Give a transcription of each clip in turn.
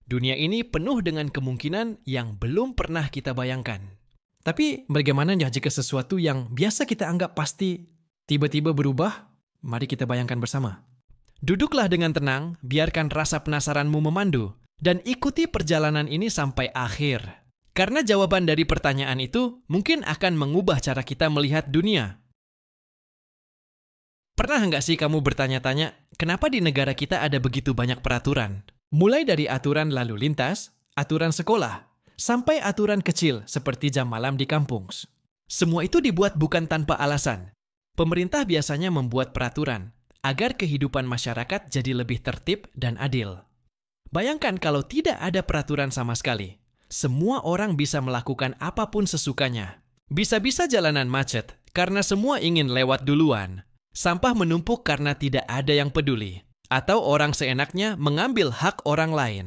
Dunia ini penuh dengan kemungkinan yang belum pernah kita bayangkan. Tapi bagaimana ya jika sesuatu yang biasa kita anggap pasti tiba-tiba berubah? Mari kita bayangkan bersama. Duduklah dengan tenang, biarkan rasa penasaranmu memandu, dan ikuti perjalanan ini sampai akhir. Karena jawaban dari pertanyaan itu mungkin akan mengubah cara kita melihat dunia. Pernah nggak sih kamu bertanya-tanya, kenapa di negara kita ada begitu banyak peraturan? Mulai dari aturan lalu lintas, aturan sekolah, sampai aturan kecil seperti jam malam di kampung. Semua itu dibuat bukan tanpa alasan. Pemerintah biasanya membuat peraturan agar kehidupan masyarakat jadi lebih tertib dan adil. Bayangkan kalau tidak ada peraturan sama sekali. Semua orang bisa melakukan apapun sesukanya. Bisa-bisa jalanan macet karena semua ingin lewat duluan. Sampah menumpuk karena tidak ada yang peduli. Atau orang seenaknya mengambil hak orang lain.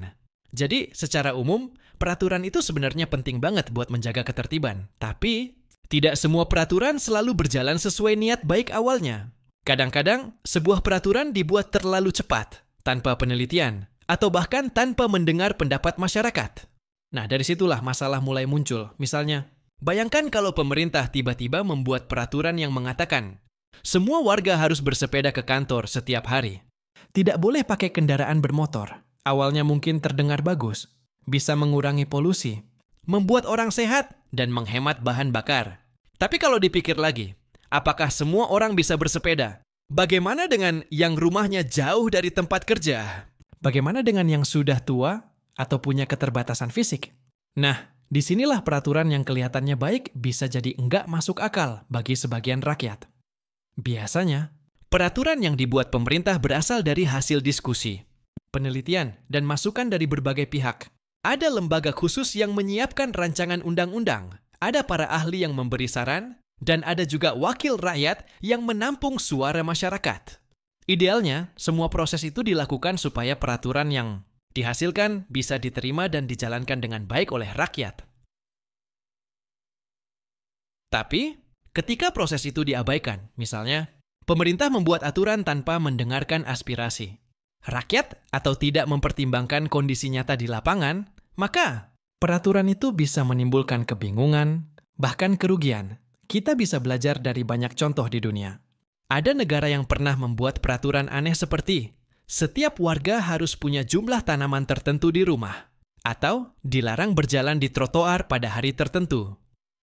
Jadi, secara umum, peraturan itu sebenarnya penting banget buat menjaga ketertiban. Tapi, tidak semua peraturan selalu berjalan sesuai niat baik awalnya. Kadang-kadang, sebuah peraturan dibuat terlalu cepat, tanpa penelitian, atau bahkan tanpa mendengar pendapat masyarakat. Nah, dari situlah masalah mulai muncul. Misalnya, bayangkan kalau pemerintah tiba-tiba membuat peraturan yang mengatakan, semua warga harus bersepeda ke kantor setiap hari. Tidak boleh pakai kendaraan bermotor. Awalnya mungkin terdengar bagus, bisa mengurangi polusi, membuat orang sehat, dan menghemat bahan bakar. Tapi kalau dipikir lagi, apakah semua orang bisa bersepeda? Bagaimana dengan yang rumahnya jauh dari tempat kerja? Bagaimana dengan yang sudah tua atau punya keterbatasan fisik? Nah, disinilah peraturan yang kelihatannya baik bisa jadi enggak masuk akal bagi sebagian rakyat. Biasanya, peraturan yang dibuat pemerintah berasal dari hasil diskusi, penelitian, dan masukan dari berbagai pihak. Ada lembaga khusus yang menyiapkan rancangan undang-undang, ada para ahli yang memberi saran, dan ada juga wakil rakyat yang menampung suara masyarakat. Idealnya, semua proses itu dilakukan supaya peraturan yang dihasilkan bisa diterima dan dijalankan dengan baik oleh rakyat. Tapi, ketika proses itu diabaikan, misalnya, pemerintah membuat aturan tanpa mendengarkan aspirasi rakyat atau tidak mempertimbangkan kondisi nyata di lapangan, maka peraturan itu bisa menimbulkan kebingungan, bahkan kerugian. Kita bisa belajar dari banyak contoh di dunia. Ada negara yang pernah membuat peraturan aneh seperti setiap warga harus punya jumlah tanaman tertentu di rumah, atau dilarang berjalan di trotoar pada hari tertentu.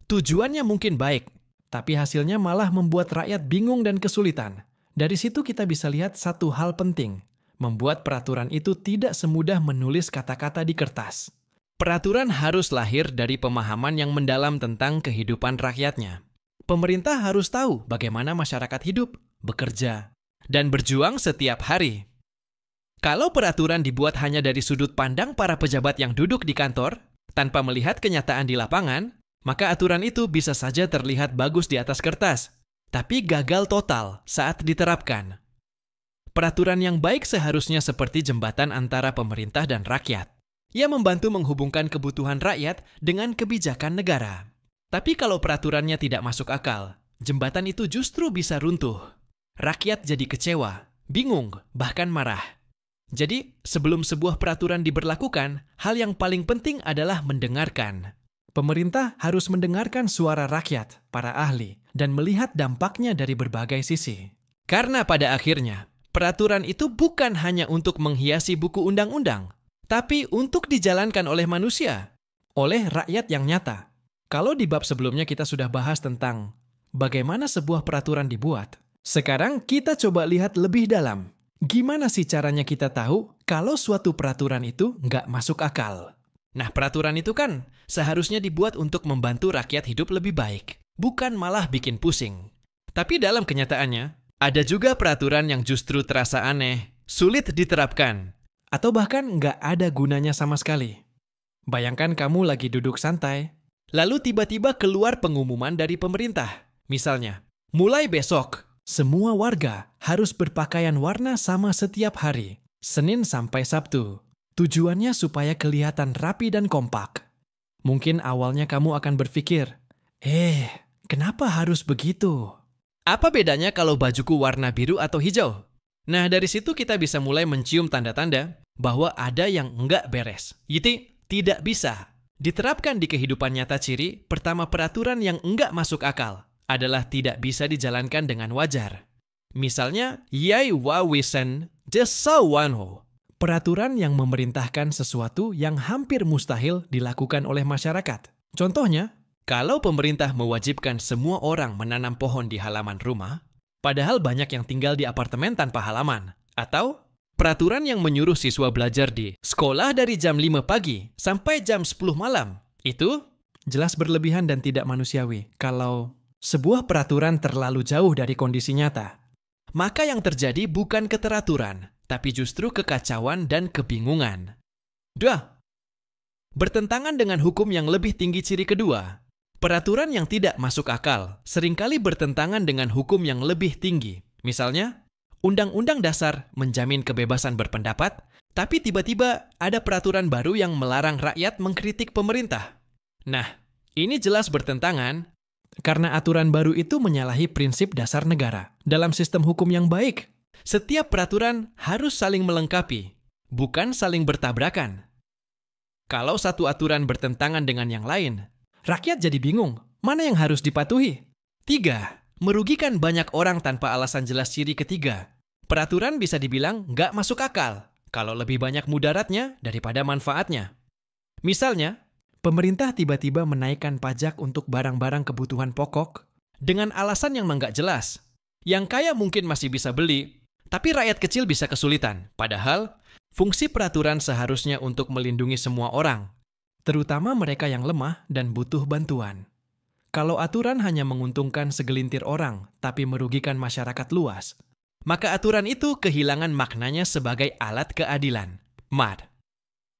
Tujuannya mungkin baik, tapi hasilnya malah membuat rakyat bingung dan kesulitan. Dari situ kita bisa lihat satu hal penting. Membuat peraturan itu tidak semudah menulis kata-kata di kertas. Peraturan harus lahir dari pemahaman yang mendalam tentang kehidupan rakyatnya. Pemerintah harus tahu bagaimana masyarakat hidup, bekerja, dan berjuang setiap hari. Kalau peraturan dibuat hanya dari sudut pandang para pejabat yang duduk di kantor, tanpa melihat kenyataan di lapangan, maka aturan itu bisa saja terlihat bagus di atas kertas, tapi gagal total saat diterapkan. Peraturan yang baik seharusnya seperti jembatan antara pemerintah dan rakyat. Ia membantu menghubungkan kebutuhan rakyat dengan kebijakan negara. Tapi kalau peraturannya tidak masuk akal, jembatan itu justru bisa runtuh. Rakyat jadi kecewa, bingung, bahkan marah. Jadi, sebelum sebuah peraturan diberlakukan, hal yang paling penting adalah mendengarkan. Pemerintah harus mendengarkan suara rakyat, para ahli, dan melihat dampaknya dari berbagai sisi. Karena pada akhirnya, peraturan itu bukan hanya untuk menghiasi buku undang-undang, tapi untuk dijalankan oleh manusia, oleh rakyat yang nyata. Kalau di bab sebelumnya kita sudah bahas tentang bagaimana sebuah peraturan dibuat, sekarang kita coba lihat lebih dalam. Gimana sih caranya kita tahu kalau suatu peraturan itu nggak masuk akal? Nah, peraturan itu kan seharusnya dibuat untuk membantu rakyat hidup lebih baik, bukan malah bikin pusing. Tapi dalam kenyataannya, ada juga peraturan yang justru terasa aneh, sulit diterapkan, atau bahkan nggak ada gunanya sama sekali. Bayangkan kamu lagi duduk santai, lalu tiba-tiba keluar pengumuman dari pemerintah. Misalnya, mulai besok, semua warga harus berpakaian warna sama setiap hari, Senin sampai Sabtu. Tujuannya supaya kelihatan rapi dan kompak. Mungkin awalnya kamu akan berpikir, kenapa harus begitu? Apa bedanya kalau bajuku warna biru atau hijau? Nah, dari situ kita bisa mulai mencium tanda-tanda bahwa ada yang enggak beres. Jadi, tidak bisa diterapkan di kehidupan nyata. Ciri pertama peraturan yang enggak masuk akal adalah tidak bisa dijalankan dengan wajar. Misalnya, jeg wawisen desawanho. Peraturan yang memerintahkan sesuatu yang hampir mustahil dilakukan oleh masyarakat. Contohnya, kalau pemerintah mewajibkan semua orang menanam pohon di halaman rumah, padahal banyak yang tinggal di apartemen tanpa halaman. Atau peraturan yang menyuruh siswa belajar di sekolah dari jam 5 pagi sampai jam 10 malam. Itu jelas berlebihan dan tidak manusiawi. Kalau sebuah peraturan terlalu jauh dari kondisi nyata, maka yang terjadi bukan keteraturan, tapi justru kekacauan dan kebingungan. 2. Bertentangan dengan hukum yang lebih tinggi. Ciri kedua, peraturan yang tidak masuk akal seringkali bertentangan dengan hukum yang lebih tinggi. Misalnya, Undang-Undang Dasar menjamin kebebasan berpendapat, tapi tiba-tiba ada peraturan baru yang melarang rakyat mengkritik pemerintah. Nah, ini jelas bertentangan karena aturan baru itu menyalahi prinsip dasar negara. Dalam sistem hukum yang baik, setiap peraturan harus saling melengkapi, bukan saling bertabrakan. Kalau satu aturan bertentangan dengan yang lain, rakyat jadi bingung, mana yang harus dipatuhi? 3. Merugikan banyak orang tanpa alasan jelas. Ciri ketiga, peraturan bisa dibilang nggak masuk akal kalau lebih banyak mudaratnya daripada manfaatnya. Misalnya, pemerintah tiba-tiba menaikkan pajak untuk barang-barang kebutuhan pokok dengan alasan yang nggak jelas. Yang kaya mungkin masih bisa beli, tapi rakyat kecil bisa kesulitan. Padahal, fungsi peraturan seharusnya untuk melindungi semua orang, terutama mereka yang lemah dan butuh bantuan. Kalau aturan hanya menguntungkan segelintir orang, tapi merugikan masyarakat luas, maka aturan itu kehilangan maknanya sebagai alat keadilan. Mad.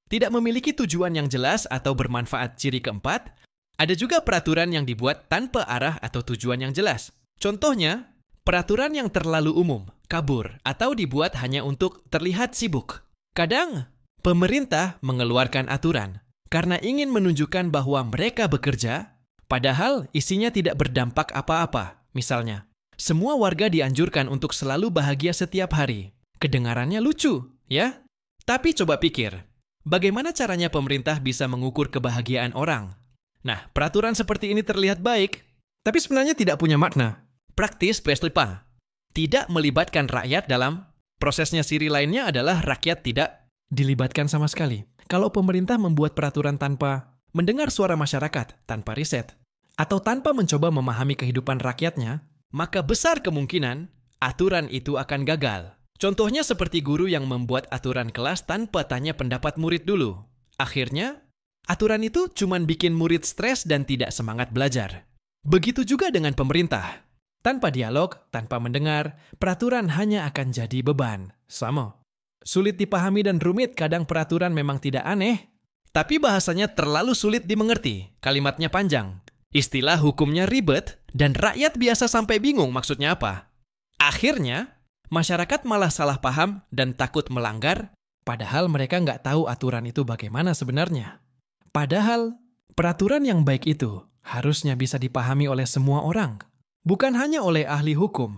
Tidak memiliki tujuan yang jelas atau bermanfaat. Ciri keempat, ada juga peraturan yang dibuat tanpa arah atau tujuan yang jelas. Contohnya, peraturan yang terlalu umum, kabur, atau dibuat hanya untuk terlihat sibuk. Kadang, pemerintah mengeluarkan aturan karena ingin menunjukkan bahwa mereka bekerja, padahal isinya tidak berdampak apa-apa. Misalnya, semua warga dianjurkan untuk selalu bahagia setiap hari. Kedengarannya lucu, ya? Tapi coba pikir, bagaimana caranya pemerintah bisa mengukur kebahagiaan orang? Nah, peraturan seperti ini terlihat baik, tapi sebenarnya tidak punya makna. Praktis PSLPA. Tidak melibatkan rakyat dalam prosesnya. Ciri lainnya adalah rakyat tidak dilibatkan sama sekali. Kalau pemerintah membuat peraturan tanpa mendengar suara masyarakat, tanpa riset, atau tanpa mencoba memahami kehidupan rakyatnya, maka besar kemungkinan aturan itu akan gagal. Contohnya seperti guru yang membuat aturan kelas tanpa tanya pendapat murid dulu. Akhirnya, aturan itu cuma bikin murid stres dan tidak semangat belajar. Begitu juga dengan pemerintah. Tanpa dialog, tanpa mendengar, peraturan hanya akan jadi beban. Sama. Sulit dipahami dan rumit. Kadang peraturan memang tidak aneh, tapi bahasanya terlalu sulit dimengerti. Kalimatnya panjang. Istilah hukumnya ribet, dan rakyat biasa sampai bingung maksudnya apa. Akhirnya, masyarakat malah salah paham dan takut melanggar, padahal mereka nggak tahu aturan itu bagaimana sebenarnya. Padahal, peraturan yang baik itu harusnya bisa dipahami oleh semua orang, bukan hanya oleh ahli hukum.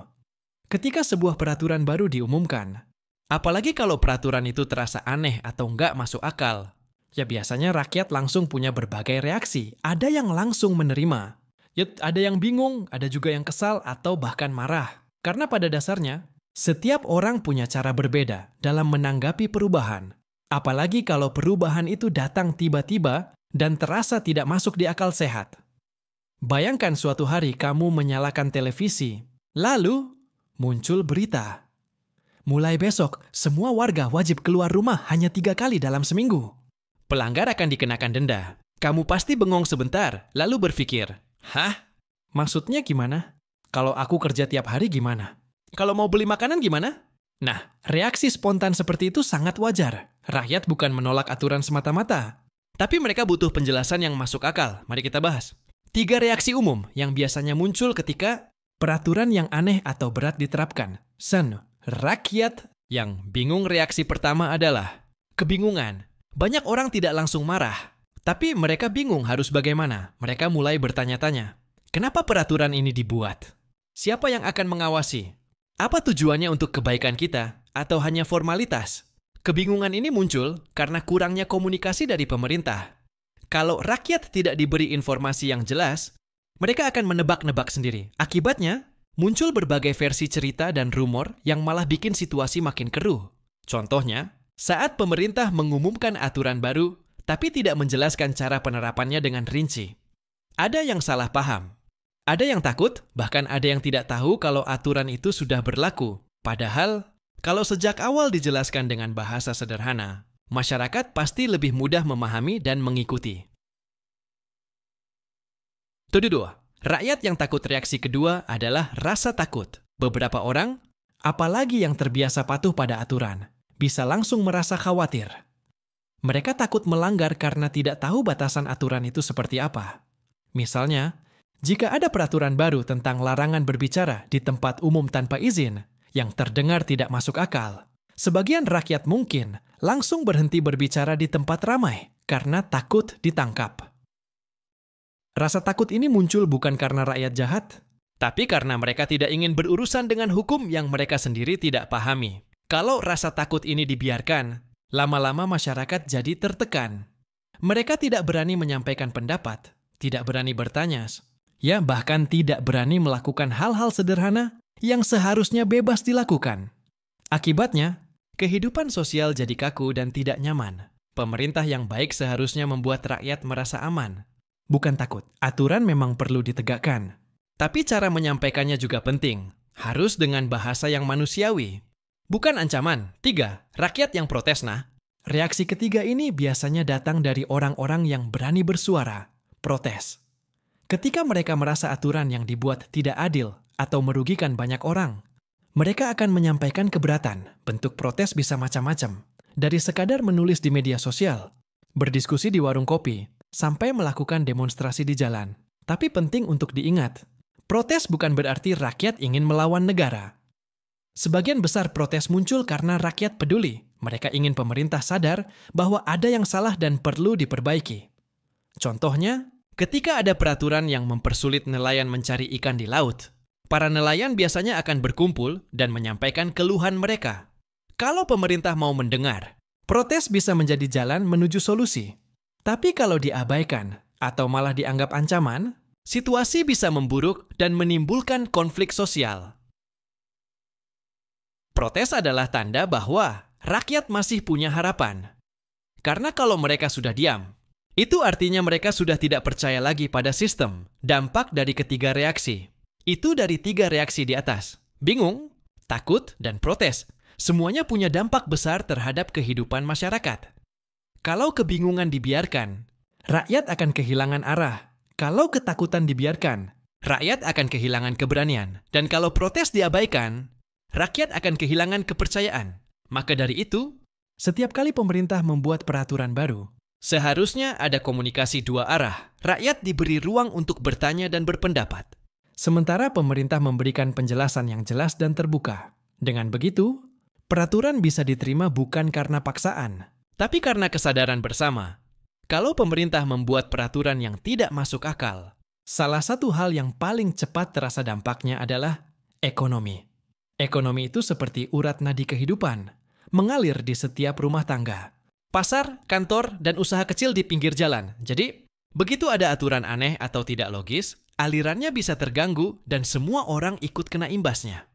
Ketika sebuah peraturan baru diumumkan, apalagi kalau peraturan itu terasa aneh atau nggak masuk akal, ya biasanya rakyat langsung punya berbagai reaksi. Ada yang langsung menerima, ya ada yang bingung, ada juga yang kesal atau bahkan marah. Karena pada dasarnya, setiap orang punya cara berbeda dalam menanggapi perubahan. Apalagi kalau perubahan itu datang tiba-tiba dan terasa tidak masuk di akal sehat. Bayangkan suatu hari kamu menyalakan televisi, lalu muncul berita. Mulai besok, semua warga wajib keluar rumah hanya 3 kali dalam seminggu. Pelanggar akan dikenakan denda. Kamu pasti bengong sebentar, lalu berpikir, hah? Maksudnya gimana? Kalau aku kerja tiap hari gimana? Kalau mau beli makanan gimana? Nah, reaksi spontan seperti itu sangat wajar. Rakyat bukan menolak aturan semata-mata, tapi mereka butuh penjelasan yang masuk akal. Mari kita bahas. 3 reaksi umum yang biasanya muncul ketika peraturan yang aneh atau berat diterapkan. Rakyat yang bingung. Reaksi pertama adalah kebingungan. Banyak orang tidak langsung marah, tapi mereka bingung harus bagaimana. Mereka mulai bertanya-tanya, kenapa peraturan ini dibuat? Siapa yang akan mengawasi? Apa tujuannya untuk kebaikan kita? Atau hanya formalitas? Kebingungan ini muncul karena kurangnya komunikasi dari pemerintah. Kalau rakyat tidak diberi informasi yang jelas, mereka akan menebak-nebak sendiri. Akibatnya, muncul berbagai versi cerita dan rumor yang malah bikin situasi makin keruh. Contohnya, saat pemerintah mengumumkan aturan baru, tapi tidak menjelaskan cara penerapannya dengan rinci. Ada yang salah paham. Ada yang takut, bahkan ada yang tidak tahu kalau aturan itu sudah berlaku. Padahal, kalau sejak awal dijelaskan dengan bahasa sederhana, masyarakat pasti lebih mudah memahami dan mengikuti. Tuduh 2. Rakyat yang takut reaksi kedua adalah rasa takut. Beberapa orang, apalagi yang terbiasa patuh pada aturan, bisa langsung merasa khawatir. Mereka takut melanggar karena tidak tahu batasan aturan itu seperti apa. Misalnya, jika ada peraturan baru tentang larangan berbicara di tempat umum tanpa izin, yang terdengar tidak masuk akal, sebagian rakyat mungkin langsung berhenti berbicara di tempat ramai karena takut ditangkap. Rasa takut ini muncul bukan karena rakyat jahat, tapi karena mereka tidak ingin berurusan dengan hukum yang mereka sendiri tidak pahami. Kalau rasa takut ini dibiarkan, lama-lama masyarakat jadi tertekan. Mereka tidak berani menyampaikan pendapat, tidak berani bertanya, ya bahkan tidak berani melakukan hal-hal sederhana yang seharusnya bebas dilakukan. Akibatnya, kehidupan sosial jadi kaku dan tidak nyaman. Pemerintah yang baik seharusnya membuat rakyat merasa aman. Bukan takut, aturan memang perlu ditegakkan. Tapi cara menyampaikannya juga penting. Harus dengan bahasa yang manusiawi. Bukan ancaman. 3. Rakyat yang protes nah. Reaksi ketiga ini biasanya datang dari orang-orang yang berani bersuara. Protes. Ketika mereka merasa aturan yang dibuat tidak adil atau merugikan banyak orang, mereka akan menyampaikan keberatan. Bentuk protes bisa macam-macam. Dari sekadar menulis di media sosial, berdiskusi di warung kopi, sampai melakukan demonstrasi di jalan. Tapi penting untuk diingat, protes bukan berarti rakyat ingin melawan negara. Sebagian besar protes muncul karena rakyat peduli. Mereka ingin pemerintah sadar bahwa ada yang salah dan perlu diperbaiki. Contohnya, ketika ada peraturan yang mempersulit nelayan mencari ikan di laut, para nelayan biasanya akan berkumpul dan menyampaikan keluhan mereka. Kalau pemerintah mau mendengar, protes bisa menjadi jalan menuju solusi. Tapi kalau diabaikan atau malah dianggap ancaman, situasi bisa memburuk dan menimbulkan konflik sosial. Protes adalah tanda bahwa rakyat masih punya harapan. Karena kalau mereka sudah diam, itu artinya mereka sudah tidak percaya lagi pada sistem. Dampak dari ketiga reaksi. Itu dari 3 reaksi di atas. Bingung, takut, dan protes. Semuanya punya dampak besar terhadap kehidupan masyarakat. Kalau kebingungan dibiarkan, rakyat akan kehilangan arah. Kalau ketakutan dibiarkan, rakyat akan kehilangan keberanian. Dan kalau protes diabaikan, rakyat akan kehilangan kepercayaan. Maka dari itu, setiap kali pemerintah membuat peraturan baru, seharusnya ada komunikasi 2 arah. Rakyat diberi ruang untuk bertanya dan berpendapat. Sementara pemerintah memberikan penjelasan yang jelas dan terbuka. Dengan begitu, peraturan bisa diterima bukan karena paksaan, tapi karena kesadaran bersama. Kalau pemerintah membuat peraturan yang tidak masuk akal, salah satu hal yang paling cepat terasa dampaknya adalah ekonomi. Ekonomi itu seperti urat nadi kehidupan, mengalir di setiap rumah tangga. Pasar, kantor, dan usaha kecil di pinggir jalan. Jadi, begitu ada aturan aneh atau tidak logis, alirannya bisa terganggu dan semua orang ikut kena imbasnya.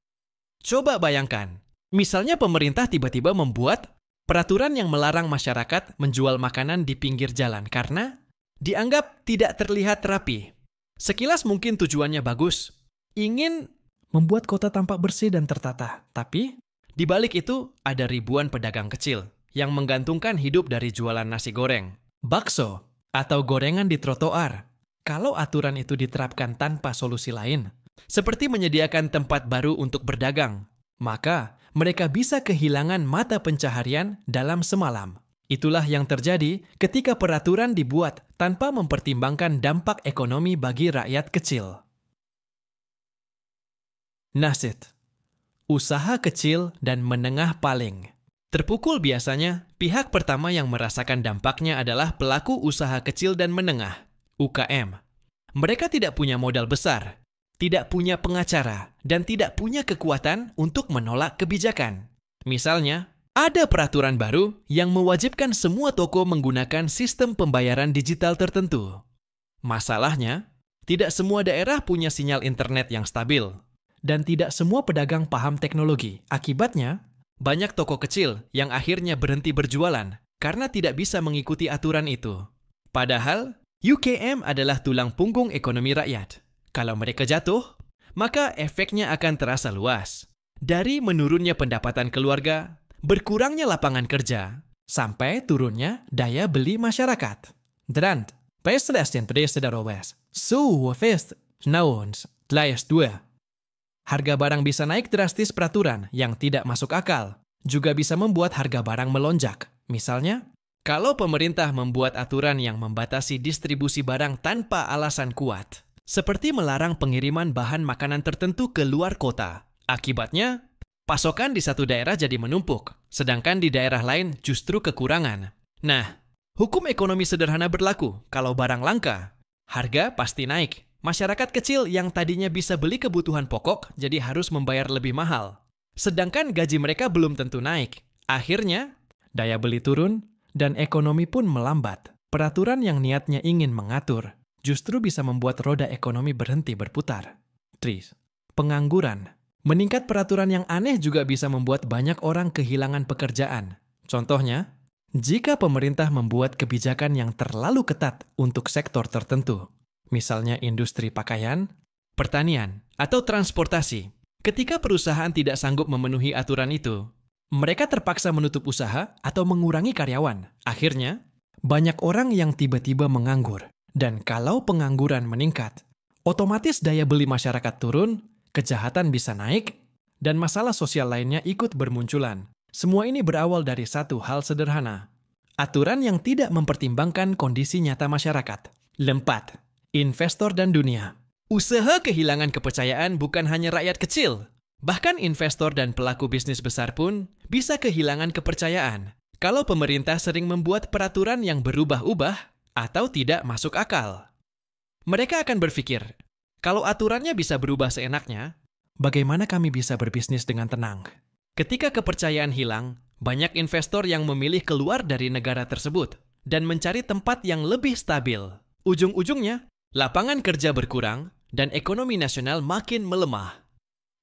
Coba bayangkan, misalnya pemerintah tiba-tiba membuat peraturan yang melarang masyarakat menjual makanan di pinggir jalan karena dianggap tidak terlihat rapi. Sekilas mungkin tujuannya bagus, ingin membuat kota tampak bersih dan tertata. Tapi, di balik itu ada ribuan pedagang kecil yang menggantungkan hidup dari jualan nasi goreng, bakso, atau gorengan di trotoar. Kalau aturan itu diterapkan tanpa solusi lain, seperti menyediakan tempat baru untuk berdagang, maka mereka bisa kehilangan mata pencaharian dalam semalam. Itulah yang terjadi ketika peraturan dibuat tanpa mempertimbangkan dampak ekonomi bagi rakyat kecil. Nasid, usaha kecil dan menengah paling. Terpukul biasanya, pihak pertama yang merasakan dampaknya adalah pelaku usaha kecil dan menengah, UKM. Mereka tidak punya modal besar, tidak punya pengacara, dan tidak punya kekuatan untuk menolak kebijakan. Misalnya, Ada peraturan baru yang mewajibkan semua toko menggunakan sistem pembayaran digital tertentu. Masalahnya, tidak semua daerah punya sinyal internet yang stabil, dan tidak semua pedagang paham teknologi. Akibatnya, banyak toko kecil yang akhirnya berhenti berjualan karena tidak bisa mengikuti aturan itu. Padahal, UKM adalah tulang punggung ekonomi rakyat. Kalau mereka jatuh, maka efeknya akan terasa luas. Dari menurunnya pendapatan keluarga, berkurangnya lapangan kerja, sampai turunnya daya beli masyarakat. Drant, pestresten prestedaroves, fest, nauns, tlayas 2. Harga barang bisa naik drastis peraturan yang tidak masuk akal, juga bisa membuat harga barang melonjak. Misalnya, kalau pemerintah membuat aturan yang membatasi distribusi barang tanpa alasan kuat, seperti melarang pengiriman bahan makanan tertentu ke luar kota. Akibatnya, pasokan di satu daerah jadi menumpuk, sedangkan di daerah lain justru kekurangan. Nah, hukum ekonomi sederhana berlaku. Kalau barang langka, harga pasti naik. Masyarakat kecil yang tadinya bisa beli kebutuhan pokok jadi harus membayar lebih mahal. Sedangkan gaji mereka belum tentu naik. Akhirnya, daya beli turun dan ekonomi pun melambat. Peraturan yang niatnya ingin mengatur justru bisa membuat roda ekonomi berhenti berputar. Pengangguran. Meningkat peraturan yang aneh juga bisa membuat banyak orang kehilangan pekerjaan. Contohnya, jika pemerintah membuat kebijakan yang terlalu ketat untuk sektor tertentu, misalnya industri pakaian, pertanian, atau transportasi, ketika perusahaan tidak sanggup memenuhi aturan itu, mereka terpaksa menutup usaha atau mengurangi karyawan. Akhirnya, banyak orang yang tiba-tiba menganggur. Dan kalau pengangguran meningkat, otomatis daya beli masyarakat turun, kejahatan bisa naik, dan masalah sosial lainnya ikut bermunculan. Semua ini berawal dari satu hal sederhana. Aturan yang tidak mempertimbangkan kondisi nyata masyarakat. 4. Investor dan dunia. Usaha kehilangan kepercayaan bukan hanya rakyat kecil. Bahkan investor dan pelaku bisnis besar pun bisa kehilangan kepercayaan kalau pemerintah sering membuat peraturan yang berubah-ubah atau tidak masuk akal. Mereka akan berpikir, kalau aturannya bisa berubah seenaknya, bagaimana kami bisa berbisnis dengan tenang? Ketika kepercayaan hilang, banyak investor yang memilih keluar dari negara tersebut dan mencari tempat yang lebih stabil. Ujung-ujungnya, lapangan kerja berkurang dan ekonomi nasional makin melemah.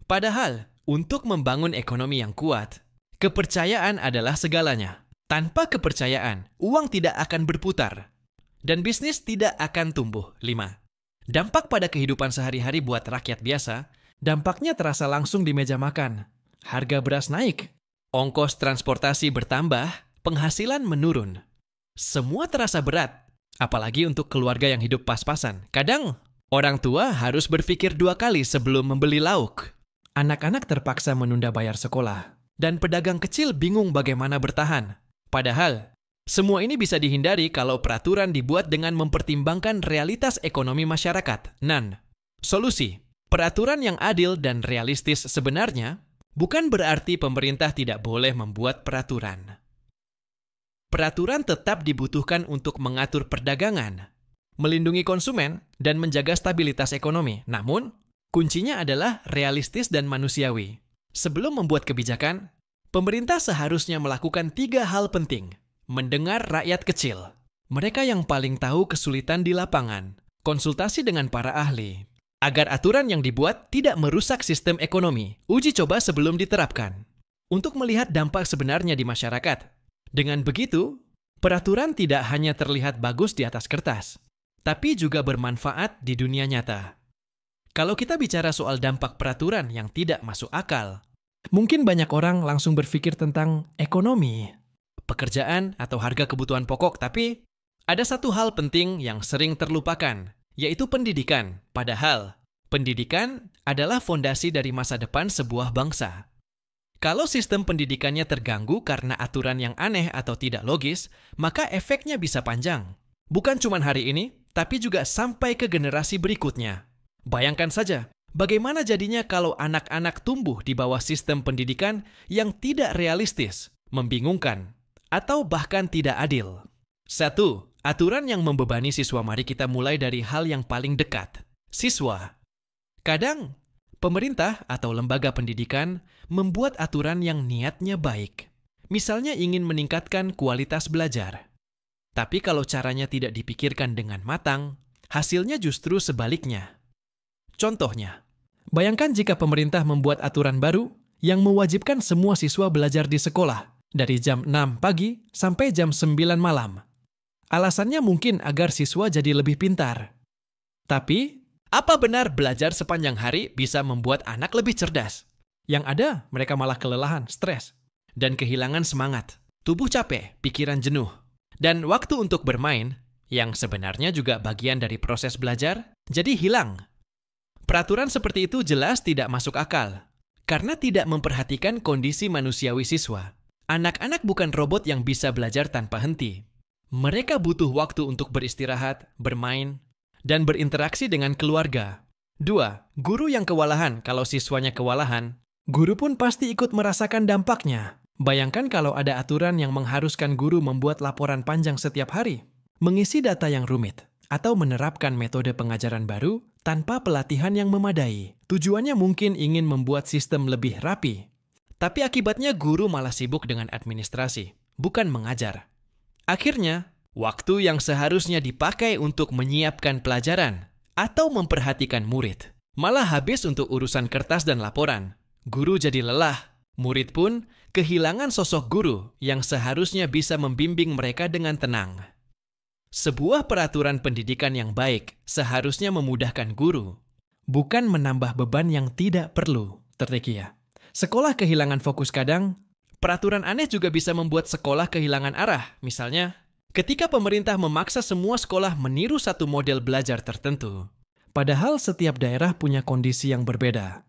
Padahal, untuk membangun ekonomi yang kuat, kepercayaan adalah segalanya. Tanpa kepercayaan, uang tidak akan berputar dan bisnis tidak akan tumbuh. 5. Dampak pada kehidupan sehari-hari buat rakyat biasa, dampaknya terasa langsung di meja makan. Harga beras naik, ongkos transportasi bertambah, penghasilan menurun. Semua terasa berat, apalagi untuk keluarga yang hidup pas-pasan. Kadang, orang tua harus berpikir 2 kali sebelum membeli lauk. Anak-anak terpaksa menunda bayar sekolah, dan pedagang kecil bingung bagaimana bertahan. Padahal, semua ini bisa dihindari kalau peraturan dibuat dengan mempertimbangkan realitas ekonomi masyarakat. Solusi. Peraturan yang adil dan realistis sebenarnya bukan berarti pemerintah tidak boleh membuat peraturan. Peraturan tetap dibutuhkan untuk mengatur perdagangan, melindungi konsumen, dan menjaga stabilitas ekonomi. Namun, kuncinya adalah realistis dan manusiawi. Sebelum membuat kebijakan, pemerintah seharusnya melakukan 3 hal penting. Mendengar rakyat kecil. Mereka yang paling tahu kesulitan di lapangan. Konsultasi dengan para ahli. Agar aturan yang dibuat tidak merusak sistem ekonomi. Uji coba sebelum diterapkan. Untuk melihat dampak sebenarnya di masyarakat. Dengan begitu, peraturan tidak hanya terlihat bagus di atas kertas, tapi juga bermanfaat di dunia nyata. Kalau kita bicara soal dampak peraturan yang tidak masuk akal, mungkin banyak orang langsung berpikir tentang ekonomi, pekerjaan, atau harga kebutuhan pokok, tapi ada satu hal penting yang sering terlupakan, yaitu pendidikan. Padahal, pendidikan adalah fondasi dari masa depan sebuah bangsa. Kalau sistem pendidikannya terganggu karena aturan yang aneh atau tidak logis, maka efeknya bisa panjang. Bukan cuma hari ini, tapi juga sampai ke generasi berikutnya. Bayangkan saja, bagaimana jadinya kalau anak-anak tumbuh di bawah sistem pendidikan yang tidak realistis, membingungkan, atau bahkan tidak adil. 1. Aturan yang membebani siswa. Mari kita mulai dari hal yang paling dekat. Siswa. Kadang, pemerintah atau lembaga pendidikan membuat aturan yang niatnya baik. Misalnya ingin meningkatkan kualitas belajar. Tapi kalau caranya tidak dipikirkan dengan matang, hasilnya justru sebaliknya. Contohnya, bayangkan jika pemerintah membuat aturan baru yang mewajibkan semua siswa belajar di sekolah dari jam 6 pagi sampai jam 9 malam. Alasannya mungkin agar siswa jadi lebih pintar. Tapi, apa benar belajar sepanjang hari bisa membuat anak lebih cerdas? Yang ada, mereka malah kelelahan, stres, dan kehilangan semangat. Tubuh capek, pikiran jenuh. Dan waktu untuk bermain, yang sebenarnya juga bagian dari proses belajar, jadi hilang. Peraturan seperti itu jelas tidak masuk akal, karena tidak memperhatikan kondisi manusiawi siswa. Anak-anak bukan robot yang bisa belajar tanpa henti. Mereka butuh waktu untuk beristirahat, bermain, dan berinteraksi dengan keluarga. 2. Guru yang kewalahan. Kalau siswanya kewalahan, guru pun pasti ikut merasakan dampaknya. Bayangkan kalau ada aturan yang mengharuskan guru membuat laporan panjang setiap hari, mengisi data yang rumit, atau menerapkan metode pengajaran baru tanpa pelatihan yang memadai. Tujuannya mungkin ingin membuat sistem lebih rapi. Tapi akibatnya guru malah sibuk dengan administrasi, bukan mengajar. Akhirnya, waktu yang seharusnya dipakai untuk menyiapkan pelajaran atau memperhatikan murid, malah habis untuk urusan kertas dan laporan. Guru jadi lelah, murid pun kehilangan sosok guru yang seharusnya bisa membimbing mereka dengan tenang. Sebuah peraturan pendidikan yang baik seharusnya memudahkan guru, bukan menambah beban yang tidak perlu. Tertekia. Sekolah kehilangan fokus kadang, peraturan aneh juga bisa membuat sekolah kehilangan arah. Misalnya, ketika pemerintah memaksa semua sekolah meniru satu model belajar tertentu, padahal setiap daerah punya kondisi yang berbeda.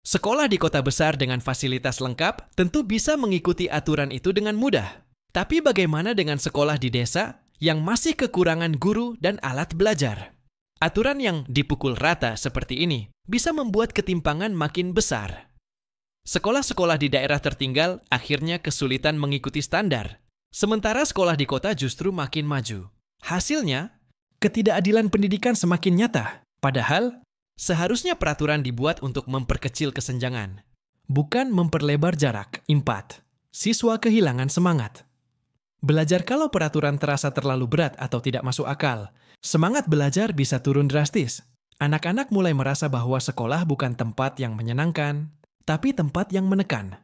Sekolah di kota besar dengan fasilitas lengkap tentu bisa mengikuti aturan itu dengan mudah. Tapi bagaimana dengan sekolah di desa yang masih kekurangan guru dan alat belajar? Aturan yang dipukul rata seperti ini bisa membuat ketimpangan makin besar. Sekolah-sekolah di daerah tertinggal akhirnya kesulitan mengikuti standar, sementara sekolah di kota justru makin maju. Hasilnya, ketidakadilan pendidikan semakin nyata. Padahal, seharusnya peraturan dibuat untuk memperkecil kesenjangan, bukan memperlebar jarak. 4. Siswa kehilangan semangat. Belajar kalau peraturan terasa terlalu berat atau tidak masuk akal, semangat belajar bisa turun drastis. Anak-anak mulai merasa bahwa sekolah bukan tempat yang menyenangkan, tapi tempat yang menekan.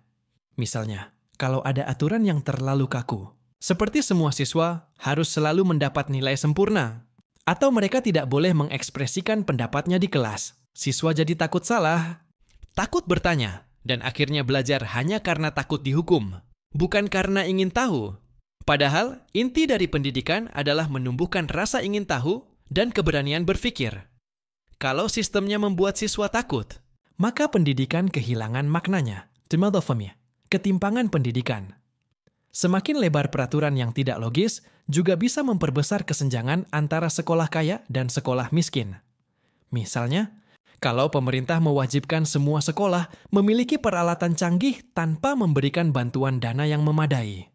Misalnya, kalau ada aturan yang terlalu kaku, seperti semua siswa harus selalu mendapat nilai sempurna, atau mereka tidak boleh mengekspresikan pendapatnya di kelas. Siswa jadi takut salah, takut bertanya, dan akhirnya belajar hanya karena takut dihukum, bukan karena ingin tahu. Padahal, inti dari pendidikan adalah menumbuhkan rasa ingin tahu dan keberanian berpikir. Kalau sistemnya membuat siswa takut, maka pendidikan kehilangan maknanya. Ketimpangan pendidikan. Semakin lebar peraturan yang tidak logis juga bisa memperbesar kesenjangan antara sekolah kaya dan sekolah miskin. Misalnya, kalau pemerintah mewajibkan semua sekolah memiliki peralatan canggih tanpa memberikan bantuan dana yang memadai.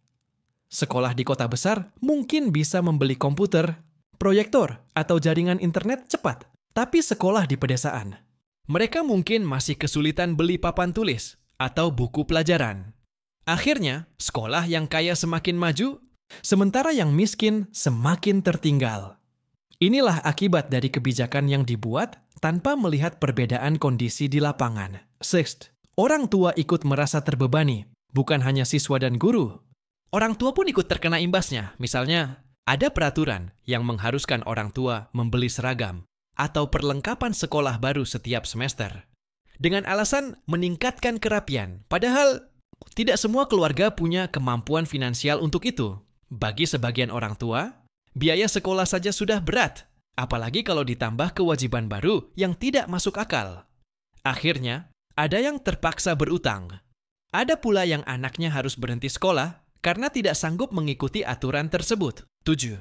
Sekolah di kota besar mungkin bisa membeli komputer, proyektor, atau jaringan internet cepat. Tapi sekolah di pedesaan, mereka mungkin masih kesulitan beli papan tulis atau buku pelajaran. Akhirnya, sekolah yang kaya semakin maju, sementara yang miskin semakin tertinggal. Inilah akibat dari kebijakan yang dibuat tanpa melihat perbedaan kondisi di lapangan. 6. Orang tua ikut merasa terbebani, bukan hanya siswa dan guru. Orang tua pun ikut terkena imbasnya. Misalnya, ada peraturan yang mengharuskan orang tua membeli seragam atau perlengkapan sekolah baru setiap semester, dengan alasan meningkatkan kerapian. Padahal, tidak semua keluarga punya kemampuan finansial untuk itu. Bagi sebagian orang tua, biaya sekolah saja sudah berat, apalagi kalau ditambah kewajiban baru yang tidak masuk akal. Akhirnya, ada yang terpaksa berutang. Ada pula yang anaknya harus berhenti sekolah karena tidak sanggup mengikuti aturan tersebut. 7.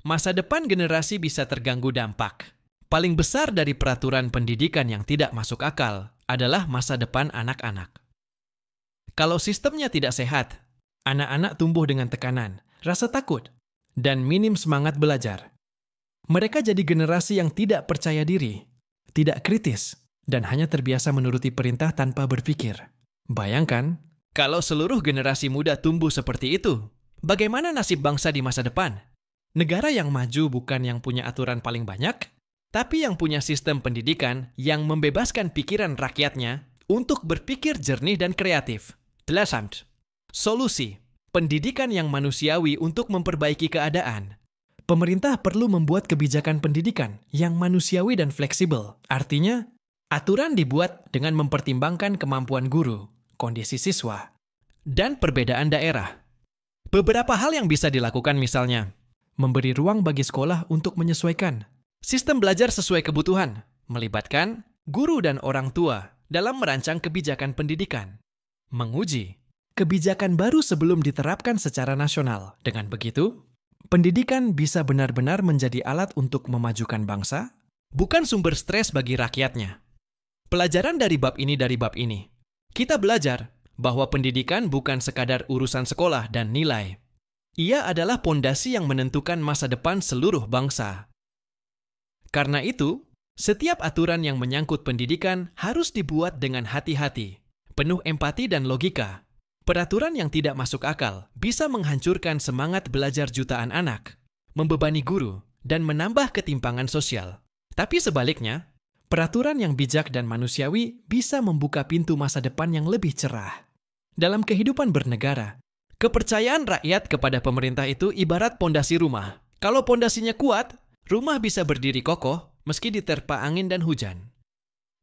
Masa depan generasi bisa terganggu dampak. Paling besar dari peraturan pendidikan yang tidak masuk akal adalah masa depan anak-anak. Kalau sistemnya tidak sehat, anak-anak tumbuh dengan tekanan, rasa takut, dan minim semangat belajar. Mereka jadi generasi yang tidak percaya diri, tidak kritis, dan hanya terbiasa menuruti perintah tanpa berpikir. Bayangkan, Kalau seluruh generasi muda tumbuh seperti itu, bagaimana nasib bangsa di masa depan? Negara yang maju bukan yang punya aturan paling banyak, tapi yang punya sistem pendidikan yang membebaskan pikiran rakyatnya untuk berpikir jernih dan kreatif. Delasamt. Solusi. Pendidikan yang manusiawi untuk memperbaiki keadaan. Pemerintah perlu membuat kebijakan pendidikan yang manusiawi dan fleksibel. Artinya, aturan dibuat dengan mempertimbangkan kemampuan guru, kondisi siswa, dan perbedaan daerah. Beberapa hal yang bisa dilakukan misalnya, memberi ruang bagi sekolah untuk menyesuaikan, sistem belajar sesuai kebutuhan, melibatkan guru dan orang tua dalam merancang kebijakan pendidikan, menguji kebijakan baru sebelum diterapkan secara nasional. Dengan begitu, pendidikan bisa benar-benar menjadi alat untuk memajukan bangsa, bukan sumber stres bagi rakyatnya. Pelajaran dari bab ini. Kita belajar bahwa pendidikan bukan sekadar urusan sekolah dan nilai. Ia adalah pondasi yang menentukan masa depan seluruh bangsa. Karena itu, setiap aturan yang menyangkut pendidikan harus dibuat dengan hati-hati, penuh empati dan logika. Peraturan yang tidak masuk akal bisa menghancurkan semangat belajar jutaan anak, membebani guru, dan menambah ketimpangan sosial. Tapi sebaliknya, peraturan yang bijak dan manusiawi bisa membuka pintu masa depan yang lebih cerah. Dalam kehidupan bernegara, kepercayaan rakyat kepada pemerintah itu ibarat pondasi rumah. Kalau pondasinya kuat, rumah bisa berdiri kokoh meski diterpa angin dan hujan.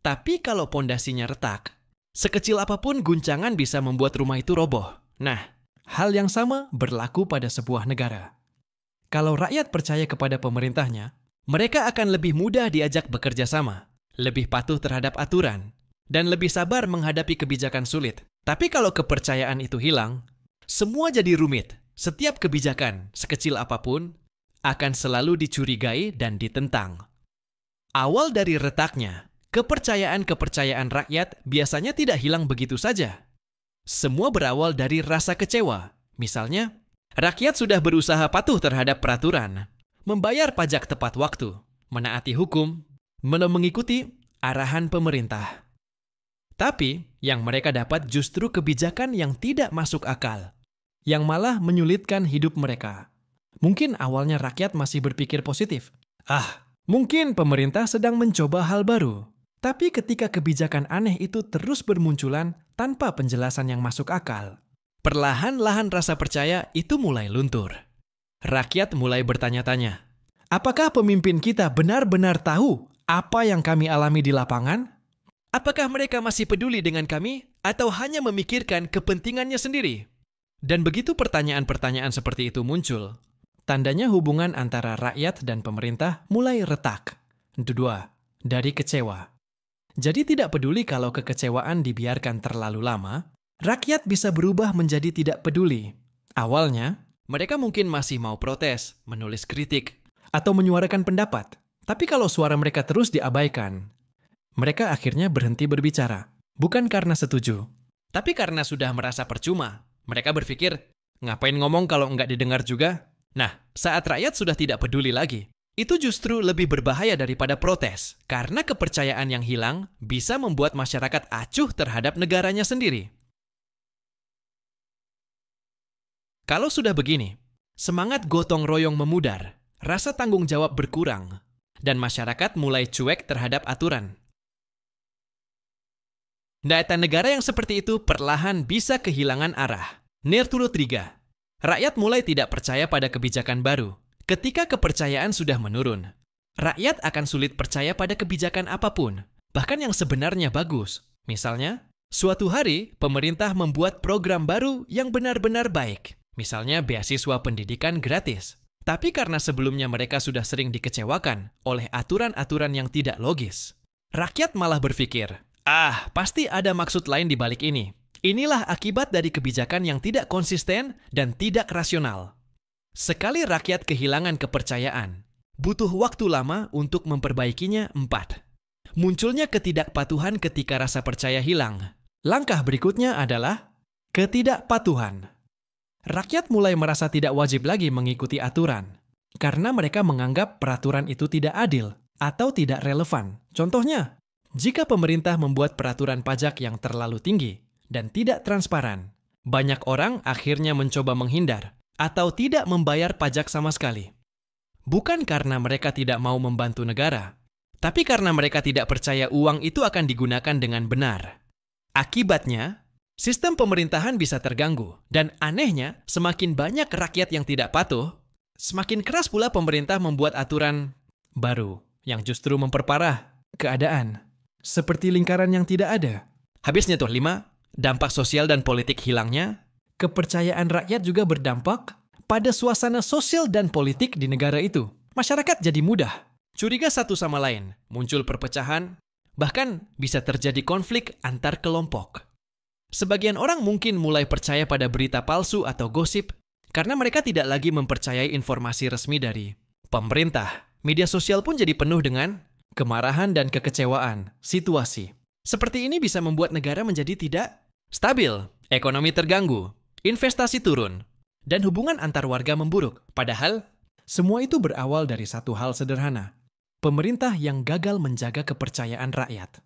Tapi kalau pondasinya retak, sekecil apapun guncangan bisa membuat rumah itu roboh. Nah, hal yang sama berlaku pada sebuah negara. Kalau rakyat percaya kepada pemerintahnya, mereka akan lebih mudah diajak bekerja sama, lebih patuh terhadap aturan, dan lebih sabar menghadapi kebijakan sulit. Tapi kalau kepercayaan itu hilang, semua jadi rumit. Setiap kebijakan, sekecil apapun, akan selalu dicurigai dan ditentang. Awal dari retaknya, kepercayaan rakyat biasanya tidak hilang begitu saja. Semua berawal dari rasa kecewa. Misalnya, rakyat sudah berusaha patuh terhadap peraturan, membayar pajak tepat waktu, menaati hukum, mengikuti arahan pemerintah. Tapi, yang mereka dapat justru kebijakan yang tidak masuk akal, yang malah menyulitkan hidup mereka. Mungkin awalnya rakyat masih berpikir positif. Mungkin pemerintah sedang mencoba hal baru. Tapi ketika kebijakan aneh itu terus bermunculan tanpa penjelasan yang masuk akal, perlahan-lahan rasa percaya itu mulai luntur. Rakyat mulai bertanya-tanya, apakah pemimpin kita benar-benar tahu apa yang kami alami di lapangan? Apakah mereka masih peduli dengan kami atau hanya memikirkan kepentingannya sendiri? Dan begitu pertanyaan-pertanyaan seperti itu muncul, tandanya hubungan antara rakyat dan pemerintah mulai retak. Kedua, dari kecewa. Jadi tidak peduli kalau kekecewaan dibiarkan terlalu lama, rakyat bisa berubah menjadi tidak peduli. Awalnya, mereka mungkin masih mau protes, menulis kritik, atau menyuarakan pendapat. Tapi kalau suara mereka terus diabaikan, mereka akhirnya berhenti berbicara. Bukan karena setuju, tapi karena sudah merasa percuma. Mereka berpikir, ngapain ngomong kalau nggak didengar juga? Nah, saat rakyat sudah tidak peduli lagi, itu justru lebih berbahaya daripada protes, karena kepercayaan yang hilang bisa membuat masyarakat acuh terhadap negaranya sendiri. Kalau sudah begini, semangat gotong royong memudar, rasa tanggung jawab berkurang, dan masyarakat mulai cuek terhadap aturan. Data negara yang seperti itu perlahan bisa kehilangan arah. Neertulo III. Rakyat mulai tidak percaya pada kebijakan baru. Ketika kepercayaan sudah menurun, rakyat akan sulit percaya pada kebijakan apapun, bahkan yang sebenarnya bagus. Misalnya, suatu hari pemerintah membuat program baru yang benar-benar baik. Misalnya beasiswa pendidikan gratis. Tapi karena sebelumnya mereka sudah sering dikecewakan oleh aturan-aturan yang tidak logis, rakyat malah berpikir, pasti ada maksud lain di balik ini. Inilah akibat dari kebijakan yang tidak konsisten dan tidak rasional. Sekali rakyat kehilangan kepercayaan, butuh waktu lama untuk memperbaikinya. 4. Munculnya ketidakpatuhan ketika rasa percaya hilang. Langkah berikutnya adalah ketidakpatuhan. Rakyat mulai merasa tidak wajib lagi mengikuti aturan, karena mereka menganggap peraturan itu tidak adil atau tidak relevan. Contohnya, jika pemerintah membuat peraturan pajak yang terlalu tinggi dan tidak transparan, Banyak orang akhirnya mencoba menghindar atau tidak membayar pajak sama sekali. Bukan karena mereka tidak mau membantu negara, tapi karena mereka tidak percaya uang itu akan digunakan dengan benar. Akibatnya, sistem pemerintahan bisa terganggu, dan anehnya, semakin banyak rakyat yang tidak patuh, semakin keras pula pemerintah membuat aturan baru yang justru memperparah keadaan. Seperti lingkaran yang tidak ada. Habisnya tuh 5, dampak sosial dan politik hilangnya. Kepercayaan rakyat juga berdampak pada suasana sosial dan politik di negara itu. Masyarakat jadi mudah curiga satu sama lain, muncul perpecahan, bahkan bisa terjadi konflik antar kelompok. Sebagian orang mungkin mulai percaya pada berita palsu atau gosip karena mereka tidak lagi mempercayai informasi resmi dari pemerintah. Media sosial pun jadi penuh dengan kemarahan dan kekecewaan situasi. Seperti ini bisa membuat negara menjadi tidak stabil, ekonomi terganggu, investasi turun, dan hubungan antar warga memburuk. Padahal, semua itu berawal dari satu hal sederhana. Pemerintah yang gagal menjaga kepercayaan rakyat.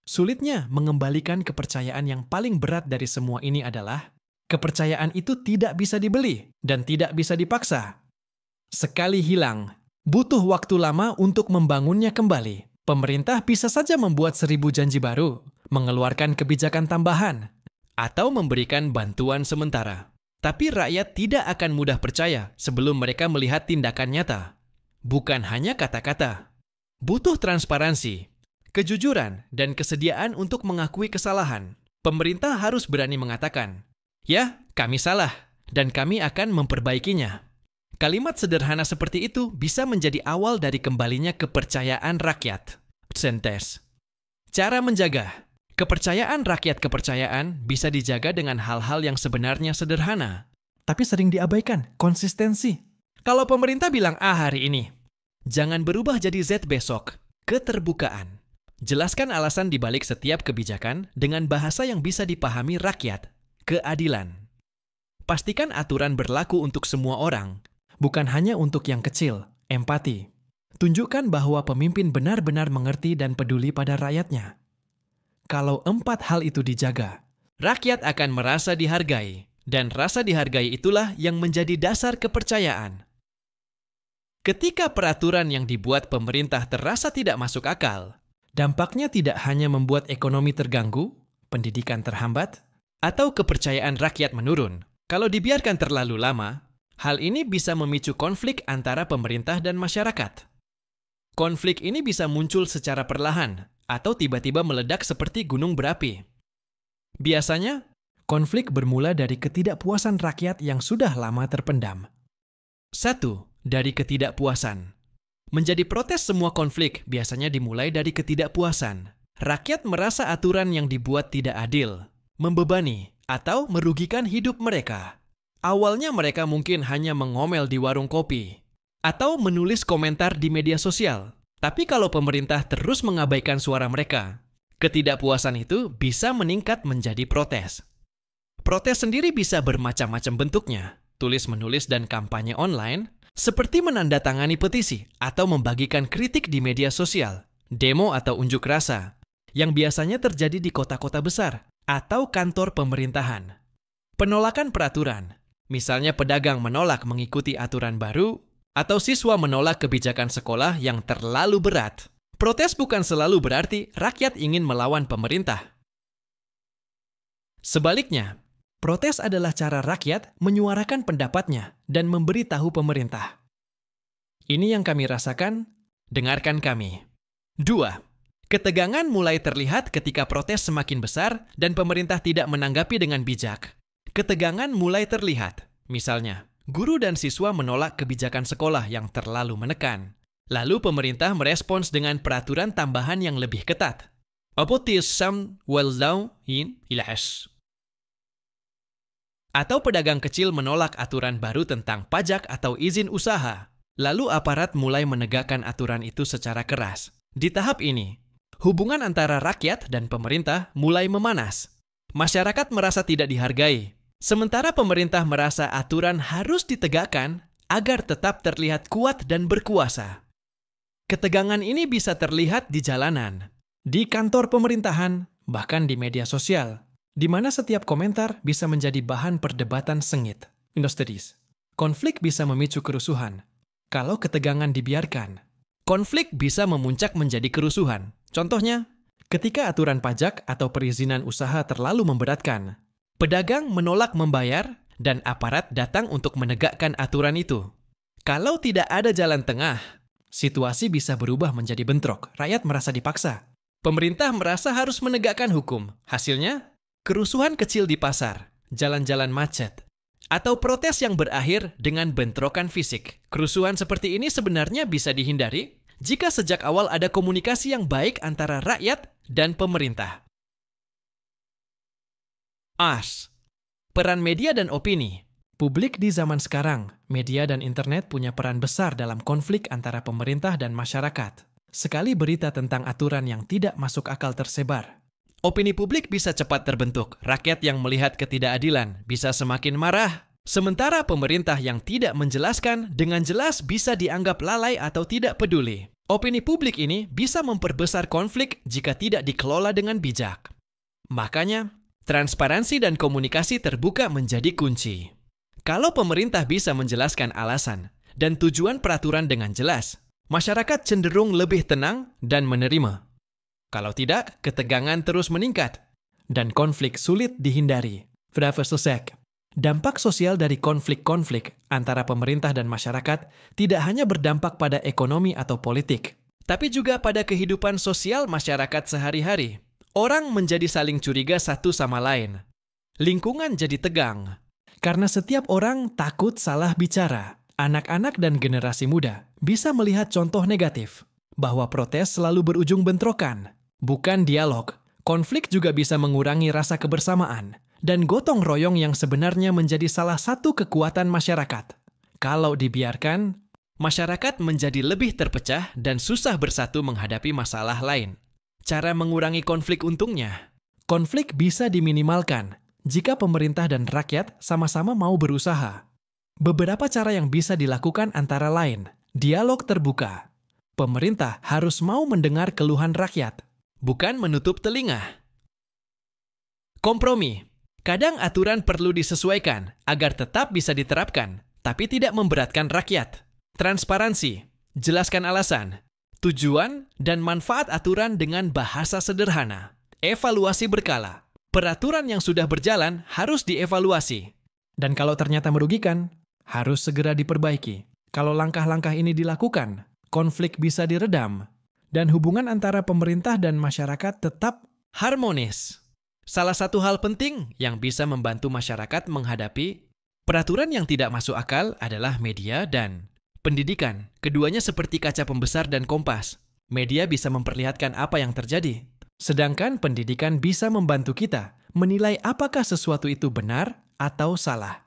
Sulitnya mengembalikan kepercayaan yang paling berat dari semua ini adalah kepercayaan itu tidak bisa dibeli dan tidak bisa dipaksa. Sekali hilang, butuh waktu lama untuk membangunnya kembali. Pemerintah bisa saja membuat 1000 janji baru, mengeluarkan kebijakan tambahan, atau memberikan bantuan sementara. Tapi rakyat tidak akan mudah percaya sebelum mereka melihat tindakan nyata. Bukan hanya kata-kata. Butuh transparansi, kejujuran, dan kesediaan untuk mengakui kesalahan. Pemerintah harus berani mengatakan, "Ya, kami salah, dan kami akan memperbaikinya." Kalimat sederhana seperti itu bisa menjadi awal dari kembalinya kepercayaan rakyat. Sentes. Cara menjaga. Kepercayaan rakyat bisa dijaga dengan hal-hal yang sebenarnya sederhana. Tapi sering diabaikan, konsistensi. Kalau pemerintah bilang A hari ini, jangan berubah jadi Z besok. Keterbukaan. Jelaskan alasan dibalik setiap kebijakan dengan bahasa yang bisa dipahami rakyat. Keadilan. Pastikan aturan berlaku untuk semua orang, bukan hanya untuk yang kecil. Empati. Tunjukkan bahwa pemimpin benar-benar mengerti dan peduli pada rakyatnya. Kalau 4 hal itu dijaga, rakyat akan merasa dihargai, dan rasa dihargai itulah yang menjadi dasar kepercayaan. Ketika peraturan yang dibuat pemerintah terasa tidak masuk akal, dampaknya tidak hanya membuat ekonomi terganggu, pendidikan terhambat, atau kepercayaan rakyat menurun. Kalau dibiarkan terlalu lama, hal ini bisa memicu konflik antara pemerintah dan masyarakat. Konflik ini bisa muncul secara perlahan atau tiba-tiba meledak seperti gunung berapi. Biasanya, konflik bermula dari ketidakpuasan rakyat yang sudah lama terpendam. 1. Dari ketidakpuasan. Menjadi protes semua konflik biasanya dimulai dari ketidakpuasan. Rakyat merasa aturan yang dibuat tidak adil, membebani, atau merugikan hidup mereka. Awalnya mereka mungkin hanya mengomel di warung kopi atau menulis komentar di media sosial. Tapi kalau pemerintah terus mengabaikan suara mereka, ketidakpuasan itu bisa meningkat menjadi protes. Protes sendiri bisa bermacam-macam bentuknya, tulis-menulis dan kampanye online, seperti menandatangani petisi atau membagikan kritik di media sosial, demo atau unjuk rasa, yang biasanya terjadi di kota-kota besar atau kantor pemerintahan. Penolakan peraturan, misalnya pedagang menolak mengikuti aturan baru, atau siswa menolak kebijakan sekolah yang terlalu berat. Protes bukan selalu berarti rakyat ingin melawan pemerintah. Sebaliknya, protes adalah cara rakyat menyuarakan pendapatnya dan memberitahu pemerintah. Ini yang kami rasakan, dengarkan kami. 2. Ketegangan mulai terlihat ketika protes semakin besar dan pemerintah tidak menanggapi dengan bijak. Ketegangan mulai terlihat, misalnya, guru dan siswa menolak kebijakan sekolah yang terlalu menekan. Lalu pemerintah merespons dengan peraturan tambahan yang lebih ketat. Atau pedagang kecil menolak aturan baru tentang pajak atau izin usaha. Lalu aparat mulai menegakkan aturan itu secara keras. Di tahap ini, hubungan antara rakyat dan pemerintah mulai memanas. Masyarakat merasa tidak dihargai. Sementara pemerintah merasa aturan harus ditegakkan agar tetap terlihat kuat dan berkuasa. Ketegangan ini bisa terlihat di jalanan, di kantor pemerintahan, bahkan di media sosial. di mana setiap komentar bisa menjadi bahan perdebatan sengit. Windows Studies. Konflik bisa memicu kerusuhan. Kalau ketegangan dibiarkan, konflik bisa memuncak menjadi kerusuhan. Contohnya, ketika aturan pajak atau perizinan usaha terlalu memberatkan, pedagang menolak membayar dan aparat datang untuk menegakkan aturan itu. Kalau tidak ada jalan tengah, situasi bisa berubah menjadi bentrok. Rakyat merasa dipaksa. Pemerintah merasa harus menegakkan hukum. Hasilnya, kerusuhan kecil di pasar, jalan-jalan macet, atau protes yang berakhir dengan bentrokan fisik. Kerusuhan seperti ini sebenarnya bisa dihindari jika sejak awal ada komunikasi yang baik antara rakyat dan pemerintah. AS. Peran media dan opini. Publik di zaman sekarang, media dan internet punya peran besar dalam konflik antara pemerintah dan masyarakat. Sekali berita tentang aturan yang tidak masuk akal tersebar, opini publik bisa cepat terbentuk. Rakyat yang melihat ketidakadilan bisa semakin marah, sementara pemerintah yang tidak menjelaskan dengan jelas bisa dianggap lalai atau tidak peduli. Opini publik ini bisa memperbesar konflik jika tidak dikelola dengan bijak. Makanya, transparansi dan komunikasi terbuka menjadi kunci. Kalau pemerintah bisa menjelaskan alasan dan tujuan peraturan dengan jelas, masyarakat cenderung lebih tenang dan menerima. Kalau tidak, ketegangan terus meningkat dan konflik sulit dihindari. Dampak sosial dari konflik-konflik antara pemerintah dan masyarakat tidak hanya berdampak pada ekonomi atau politik, tapi juga pada kehidupan sosial masyarakat sehari-hari. Orang menjadi saling curiga satu sama lain. Lingkungan jadi tegang, karena setiap orang takut salah bicara. Anak-anak dan generasi muda bisa melihat contoh negatif, bahwa protes selalu berujung bentrokan, bukan dialog. Konflik juga bisa mengurangi rasa kebersamaan dan gotong royong yang sebenarnya menjadi salah satu kekuatan masyarakat. Kalau dibiarkan, masyarakat menjadi lebih terpecah dan susah bersatu menghadapi masalah lain. Cara mengurangi konflik untungnya, konflik bisa diminimalkan jika pemerintah dan rakyat sama-sama mau berusaha. Beberapa cara yang bisa dilakukan antara lain, dialog terbuka. Pemerintah harus mau mendengar keluhan rakyat, bukan menutup telinga. Kompromi. Kadang aturan perlu disesuaikan agar tetap bisa diterapkan, tapi tidak memberatkan rakyat. Transparansi. Jelaskan alasan, tujuan, dan manfaat aturan dengan bahasa sederhana. Evaluasi berkala. Peraturan yang sudah berjalan harus dievaluasi. Dan kalau ternyata merugikan, harus segera diperbaiki. Kalau langkah-langkah ini dilakukan, konflik bisa diredam, dan hubungan antara pemerintah dan masyarakat tetap harmonis. Salah satu hal penting yang bisa membantu masyarakat menghadapi peraturan yang tidak masuk akal adalah media dan pendidikan. Keduanya seperti kaca pembesar dan kompas. Media bisa memperlihatkan apa yang terjadi, sedangkan pendidikan bisa membantu kita menilai apakah sesuatu itu benar atau salah.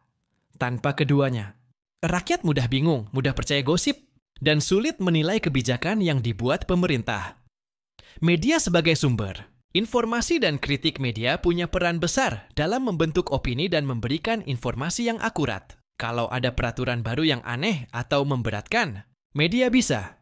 Tanpa keduanya, rakyat mudah bingung, mudah percaya gosip, dan sulit menilai kebijakan yang dibuat pemerintah. Media sebagai sumber. Informasi dan kritik media punya peran besar dalam membentuk opini dan memberikan informasi yang akurat. Kalau ada peraturan baru yang aneh atau memberatkan, media bisa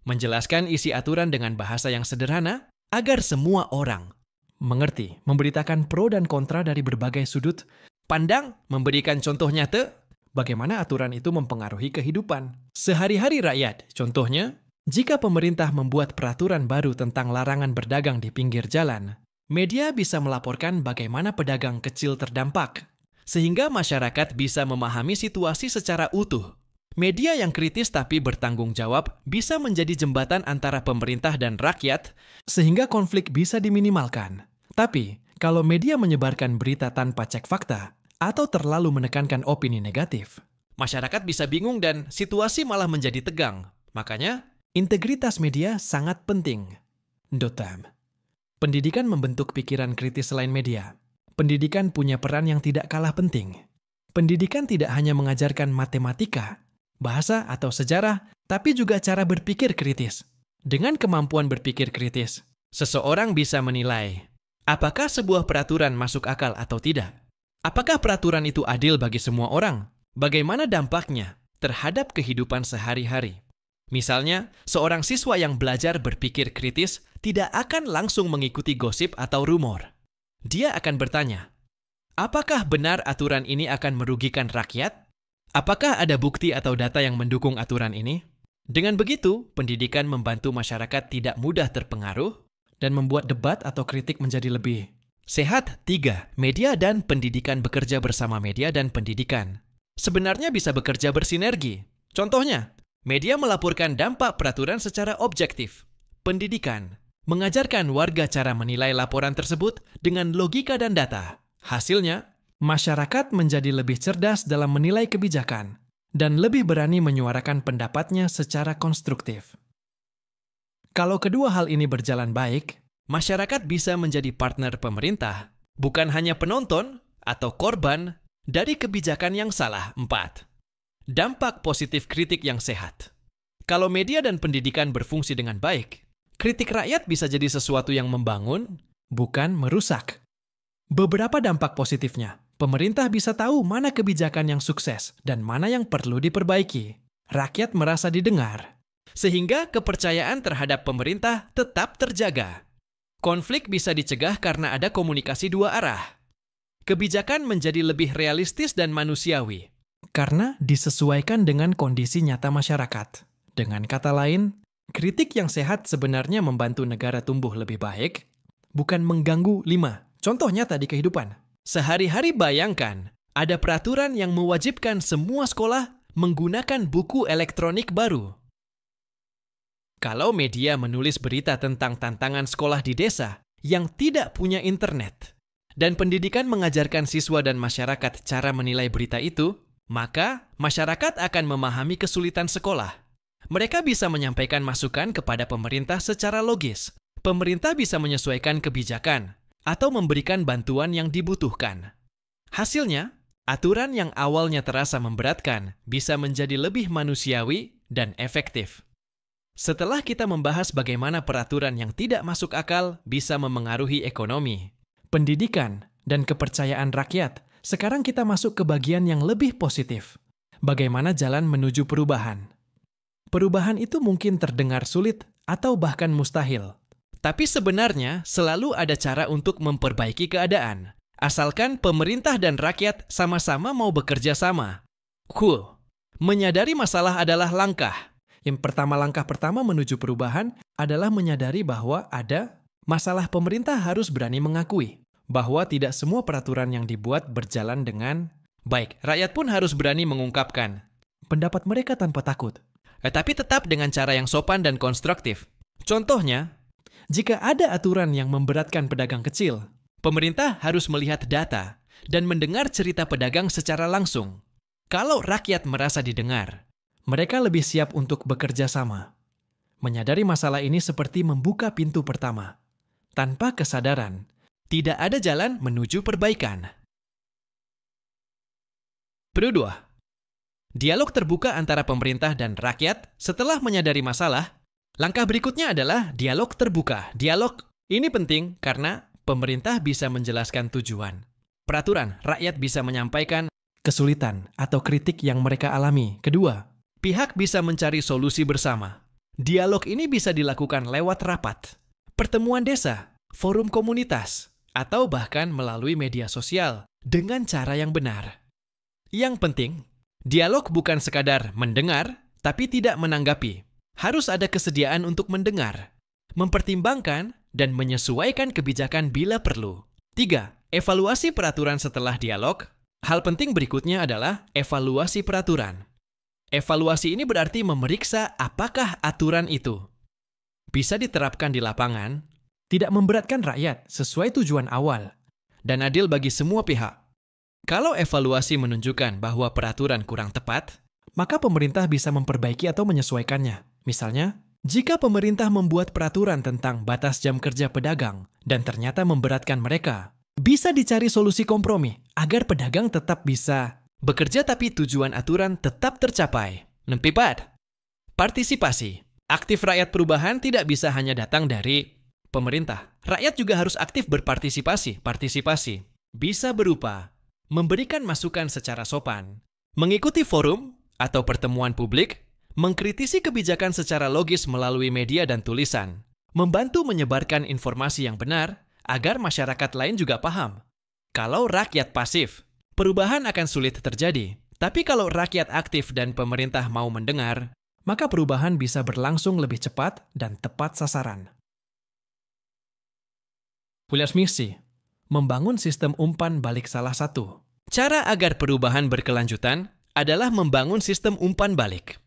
menjelaskan isi aturan dengan bahasa yang sederhana agar semua orang mengerti, memberitakan pro dan kontra dari berbagai sudut pandang, memberikan contoh nyata bagaimana aturan itu mempengaruhi kehidupan sehari-hari rakyat. Contohnya, jika pemerintah membuat peraturan baru tentang larangan berdagang di pinggir jalan, media bisa melaporkan bagaimana pedagang kecil terdampak, sehingga masyarakat bisa memahami situasi secara utuh. Media yang kritis tapi bertanggung jawab bisa menjadi jembatan antara pemerintah dan rakyat, sehingga konflik bisa diminimalkan. Tapi, kalau media menyebarkan berita tanpa cek fakta, atau terlalu menekankan opini negatif, masyarakat bisa bingung dan situasi malah menjadi tegang. Makanya, integritas media sangat penting. Pendidikan membentuk pikiran kritis selain media. Pendidikan punya peran yang tidak kalah penting. Pendidikan tidak hanya mengajarkan matematika, bahasa atau sejarah, tapi juga cara berpikir kritis. Dengan kemampuan berpikir kritis, seseorang bisa menilai apakah sebuah peraturan masuk akal atau tidak. Apakah peraturan itu adil bagi semua orang? Bagaimana dampaknya terhadap kehidupan sehari-hari? Misalnya, seorang siswa yang belajar berpikir kritis tidak akan langsung mengikuti gosip atau rumor. Dia akan bertanya, apakah benar aturan ini akan merugikan rakyat? Apakah ada bukti atau data yang mendukung aturan ini? Dengan begitu, pendidikan membantu masyarakat tidak mudah terpengaruh dan membuat debat atau kritik menjadi lebih sehat. 3. Media dan pendidikan bekerja bersama media dan pendidikan. Sebenarnya bisa bekerja bersinergi. Contohnya, media melaporkan dampak peraturan secara objektif. Pendidikan mengajarkan warga cara menilai laporan tersebut dengan logika dan data. Hasilnya, masyarakat menjadi lebih cerdas dalam menilai kebijakan dan lebih berani menyuarakan pendapatnya secara konstruktif. Kalau kedua hal ini berjalan baik, masyarakat bisa menjadi partner pemerintah, bukan hanya penonton atau korban dari kebijakan yang salah. 4. Dampak positif kritik yang sehat. Kalau media dan pendidikan berfungsi dengan baik, kritik rakyat bisa jadi sesuatu yang membangun, bukan merusak. Beberapa dampak positifnya, pemerintah bisa tahu mana kebijakan yang sukses dan mana yang perlu diperbaiki. Rakyat merasa didengar, sehingga kepercayaan terhadap pemerintah tetap terjaga. Konflik bisa dicegah karena ada komunikasi dua arah. Kebijakan menjadi lebih realistis dan manusiawi, karena disesuaikan dengan kondisi nyata masyarakat. Dengan kata lain, kritik yang sehat sebenarnya membantu negara tumbuh lebih baik, bukan mengganggu. 5. Contoh nyata di kehidupan. Sehari-hari bayangkan, ada peraturan yang mewajibkan semua sekolah menggunakan buku elektronik baru. Kalau media menulis berita tentang tantangan sekolah di desa yang tidak punya internet, dan pendidikan mengajarkan siswa dan masyarakat cara menilai berita itu, maka masyarakat akan memahami kesulitan sekolah. Mereka bisa menyampaikan masukan kepada pemerintah secara logis. Pemerintah bisa menyesuaikan kebijakan atau memberikan bantuan yang dibutuhkan. Hasilnya, aturan yang awalnya terasa memberatkan bisa menjadi lebih manusiawi dan efektif. Setelah kita membahas bagaimana peraturan yang tidak masuk akal bisa memengaruhi ekonomi, pendidikan, dan kepercayaan rakyat, sekarang kita masuk ke bagian yang lebih positif. Bagaimana jalan menuju perubahan? Perubahan itu mungkin terdengar sulit atau bahkan mustahil. Tapi sebenarnya selalu ada cara untuk memperbaiki keadaan, asalkan pemerintah dan rakyat sama-sama mau bekerja sama. Cool. Menyadari masalah adalah langkah. Langkah pertama menuju perubahan adalah menyadari bahwa ada masalah. Pemerintah harus berani mengakui bahwa tidak semua peraturan yang dibuat berjalan dengan baik. Rakyat pun harus berani mengungkapkan pendapat mereka tanpa takut, tapi tetap dengan cara yang sopan dan konstruktif. Contohnya, jika ada aturan yang memberatkan pedagang kecil, pemerintah harus melihat data dan mendengar cerita pedagang secara langsung. Kalau rakyat merasa didengar, mereka lebih siap untuk bekerja sama. Menyadari masalah ini seperti membuka pintu pertama. Tanpa kesadaran, tidak ada jalan menuju perbaikan. 2. Dialog terbuka antara pemerintah dan rakyat setelah menyadari masalah. Langkah berikutnya adalah dialog terbuka. Dialog ini penting karena pemerintah bisa menjelaskan tujuan peraturan, rakyat bisa menyampaikan kesulitan atau kritik yang mereka alami. Kedua, pihak bisa mencari solusi bersama. Dialog ini bisa dilakukan lewat rapat, pertemuan desa, forum komunitas, atau bahkan melalui media sosial dengan cara yang benar. Yang penting, dialog bukan sekadar mendengar, tapi tidak menanggapi. Harus ada kesediaan untuk mendengar, mempertimbangkan, dan menyesuaikan kebijakan bila perlu. 3. Evaluasi peraturan setelah dialog. Hal penting berikutnya adalah evaluasi peraturan. Evaluasi ini berarti memeriksa apakah aturan itu bisa diterapkan di lapangan, tidak memberatkan rakyat sesuai tujuan awal, dan adil bagi semua pihak. Kalau evaluasi menunjukkan bahwa peraturan kurang tepat, maka pemerintah bisa memperbaiki atau menyesuaikannya. Misalnya, jika pemerintah membuat peraturan tentang batas jam kerja pedagang dan ternyata memberatkan mereka, bisa dicari solusi kompromi agar pedagang tetap bisa bekerja tapi tujuan aturan tetap tercapai. 4. Partisipasi. Aktif rakyat perubahan tidak bisa hanya datang dari pemerintah. Rakyat juga harus aktif berpartisipasi. Partisipasi bisa berupa memberikan masukan secara sopan, mengikuti forum atau pertemuan publik, mengkritisi kebijakan secara logis melalui media dan tulisan, membantu menyebarkan informasi yang benar, agar masyarakat lain juga paham. Kalau rakyat pasif, perubahan akan sulit terjadi. Tapi kalau rakyat aktif dan pemerintah mau mendengar, maka perubahan bisa berlangsung lebih cepat dan tepat sasaran. Wiersmisi, membangun sistem umpan balik salah satu. Cara agar perubahan berkelanjutan adalah membangun sistem umpan balik.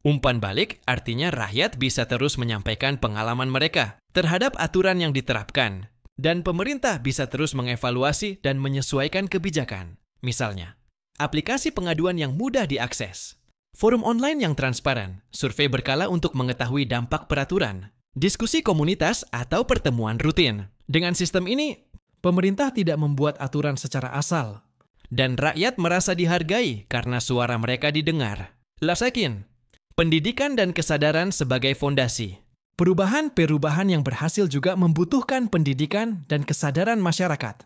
Umpan balik artinya rakyat bisa terus menyampaikan pengalaman mereka terhadap aturan yang diterapkan, dan pemerintah bisa terus mengevaluasi dan menyesuaikan kebijakan. Misalnya, aplikasi pengaduan yang mudah diakses, forum online yang transparan, survei berkala untuk mengetahui dampak peraturan, diskusi komunitas atau pertemuan rutin. Dengan sistem ini, pemerintah tidak membuat aturan secara asal, dan rakyat merasa dihargai karena suara mereka didengar. Lasekin, pendidikan dan kesadaran sebagai fondasi. Perubahan yang berhasil juga membutuhkan pendidikan dan kesadaran masyarakat.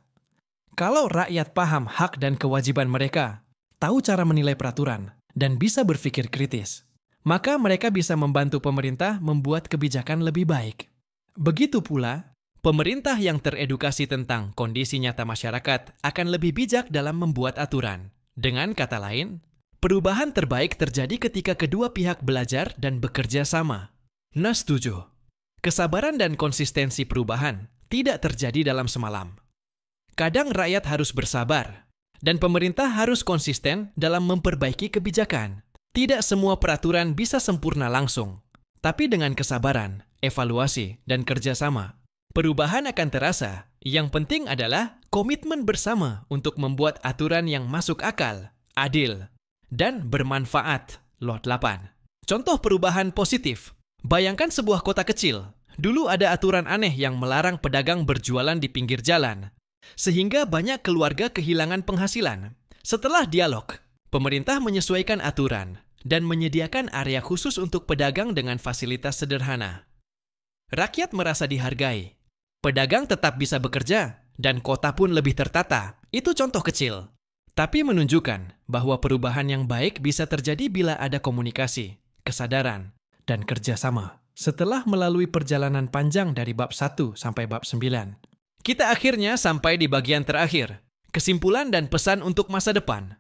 Kalau rakyat paham hak dan kewajiban mereka, tahu cara menilai peraturan, dan bisa berpikir kritis, maka mereka bisa membantu pemerintah membuat kebijakan lebih baik. Begitu pula, pemerintah yang teredukasi tentang kondisi nyata masyarakat akan lebih bijak dalam membuat aturan. Dengan kata lain, perubahan terbaik terjadi ketika kedua pihak belajar dan bekerja sama. Setuju. Kesabaran dan konsistensi perubahan tidak terjadi dalam semalam. Kadang rakyat harus bersabar, dan pemerintah harus konsisten dalam memperbaiki kebijakan. Tidak semua peraturan bisa sempurna langsung, tapi dengan kesabaran, evaluasi, dan kerjasama, perubahan akan terasa. Yang penting adalah komitmen bersama untuk membuat aturan yang masuk akal, adil, dan bermanfaat. Lot 8. Contoh perubahan positif. Bayangkan sebuah kota kecil. Dulu ada aturan aneh yang melarang pedagang berjualan di pinggir jalan, sehingga banyak keluarga kehilangan penghasilan. Setelah dialog, pemerintah menyesuaikan aturan dan menyediakan area khusus untuk pedagang dengan fasilitas sederhana. Rakyat merasa dihargai. Pedagang tetap bisa bekerja, dan kota pun lebih tertata. Itu contoh kecil, tapi menunjukkan bahwa perubahan yang baik bisa terjadi bila ada komunikasi, kesadaran, dan kerjasama. Setelah melalui perjalanan panjang dari bab 1 sampai bab 9, kita akhirnya sampai di bagian terakhir, kesimpulan dan pesan untuk masa depan.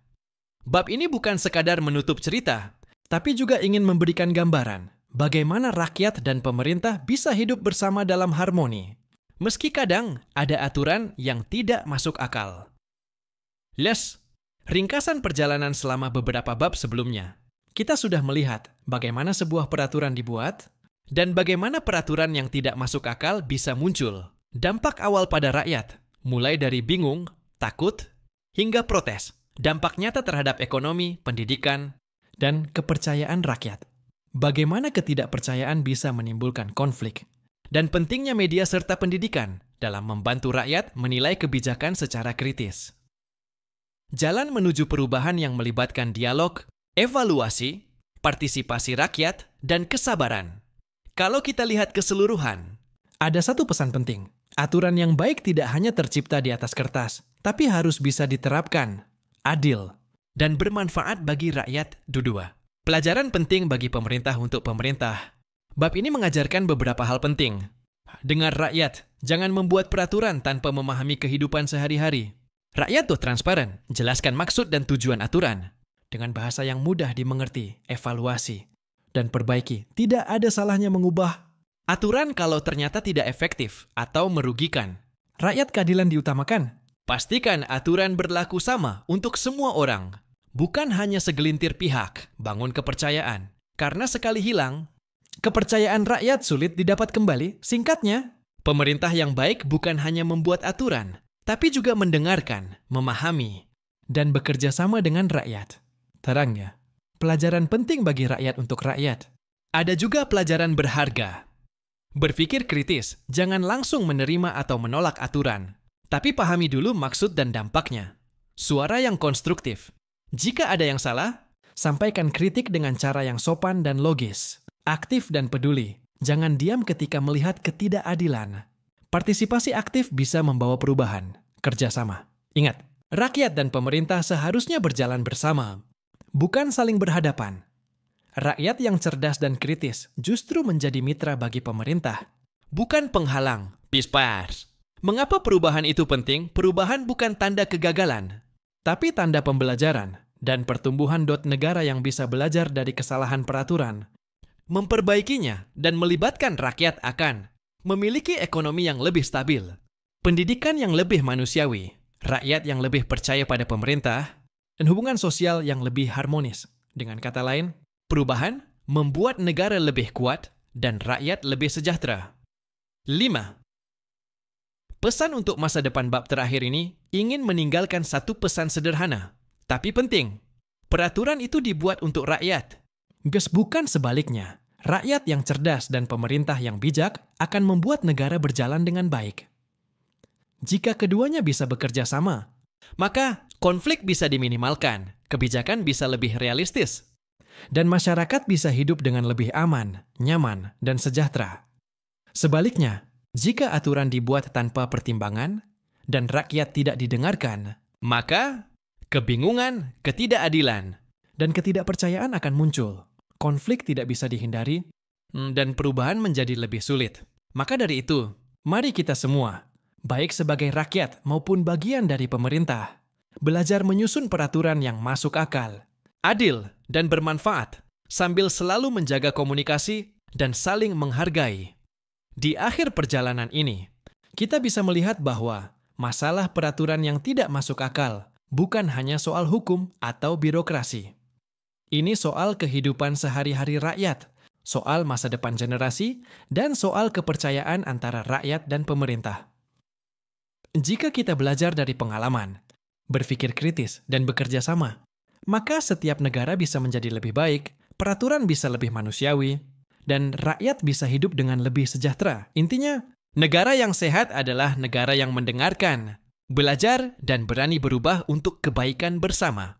Bab ini bukan sekadar menutup cerita, tapi juga ingin memberikan gambaran bagaimana rakyat dan pemerintah bisa hidup bersama dalam harmoni, meski kadang ada aturan yang tidak masuk akal. Ringkasan perjalanan selama beberapa bab sebelumnya. Kita sudah melihat bagaimana sebuah peraturan dibuat, dan bagaimana peraturan yang tidak masuk akal bisa muncul. Dampak awal pada rakyat, mulai dari bingung, takut, hingga protes. Dampak nyata terhadap ekonomi, pendidikan, dan kepercayaan rakyat. Bagaimana ketidakpercayaan bisa menimbulkan konflik. Dan pentingnya media serta pendidikan dalam membantu rakyat menilai kebijakan secara kritis. Jalan menuju perubahan yang melibatkan dialog, evaluasi, partisipasi rakyat, dan kesabaran. Kalau kita lihat keseluruhan, ada satu pesan penting. Aturan yang baik tidak hanya tercipta di atas kertas, tapi harus bisa diterapkan, adil, dan bermanfaat bagi rakyat. 2. Pelajaran penting bagi pemerintah untuk pemerintah. Bab ini mengajarkan beberapa hal penting. Dengar rakyat, jangan membuat peraturan tanpa memahami kehidupan sehari-hari. Rakyat tuh transparan, jelaskan maksud dan tujuan aturan. Dengan bahasa yang mudah dimengerti, evaluasi, dan perbaiki. Tidak ada salahnya mengubah aturan kalau ternyata tidak efektif atau merugikan. Rakyat keadilan diutamakan. Pastikan aturan berlaku sama untuk semua orang, bukan hanya segelintir pihak. Bangun kepercayaan. Karena sekali hilang, kepercayaan rakyat sulit didapat kembali. Singkatnya, pemerintah yang baik bukan hanya membuat aturan, tapi juga mendengarkan, memahami, dan bekerja sama dengan rakyat. Terangnya, pelajaran penting bagi rakyat untuk rakyat. Ada juga pelajaran berharga. Berpikir kritis, jangan langsung menerima atau menolak aturan, tapi pahami dulu maksud dan dampaknya. Suara yang konstruktif. Jika ada yang salah, sampaikan kritik dengan cara yang sopan dan logis. Aktif dan peduli. Jangan diam ketika melihat ketidakadilan. Partisipasi aktif bisa membawa perubahan. Kerjasama. Ingat, rakyat dan pemerintah seharusnya berjalan bersama, bukan saling berhadapan. Rakyat yang cerdas dan kritis justru menjadi mitra bagi pemerintah, bukan penghalang. Pispars. Mengapa perubahan itu penting? Perubahan bukan tanda kegagalan, tapi tanda pembelajaran dan pertumbuhan. Negara yang bisa belajar dari kesalahan peraturan, memperbaikinya, dan melibatkan rakyat akan memiliki ekonomi yang lebih stabil, pendidikan yang lebih manusiawi, rakyat yang lebih percaya pada pemerintah, dan hubungan sosial yang lebih harmonis. Dengan kata lain, perubahan membuat negara lebih kuat dan rakyat lebih sejahtera. 5. Pesan untuk masa depan bab terakhir ini ingin meninggalkan satu pesan sederhana, tapi penting. Peraturan itu dibuat untuk rakyat. Bukan sebaliknya. Rakyat yang cerdas dan pemerintah yang bijak akan membuat negara berjalan dengan baik. Jika keduanya bisa bekerja sama, maka konflik bisa diminimalkan, kebijakan bisa lebih realistis, dan masyarakat bisa hidup dengan lebih aman, nyaman, dan sejahtera. Sebaliknya, jika aturan dibuat tanpa pertimbangan dan rakyat tidak didengarkan, maka kebingungan, ketidakadilan, dan ketidakpercayaan akan muncul. Konflik tidak bisa dihindari, dan perubahan menjadi lebih sulit. Maka dari itu, mari kita semua, baik sebagai rakyat maupun bagian dari pemerintah, belajar menyusun peraturan yang masuk akal, adil, dan bermanfaat, sambil selalu menjaga komunikasi dan saling menghargai. Di akhir perjalanan ini, kita bisa melihat bahwa masalah peraturan yang tidak masuk akal bukan hanya soal hukum atau birokrasi. Ini soal kehidupan sehari-hari rakyat, soal masa depan generasi, dan soal kepercayaan antara rakyat dan pemerintah. Jika kita belajar dari pengalaman, berpikir kritis, dan bekerja sama, maka setiap negara bisa menjadi lebih baik, peraturan bisa lebih manusiawi, dan rakyat bisa hidup dengan lebih sejahtera. Intinya, negara yang sehat adalah negara yang mendengarkan, belajar, dan berani berubah untuk kebaikan bersama.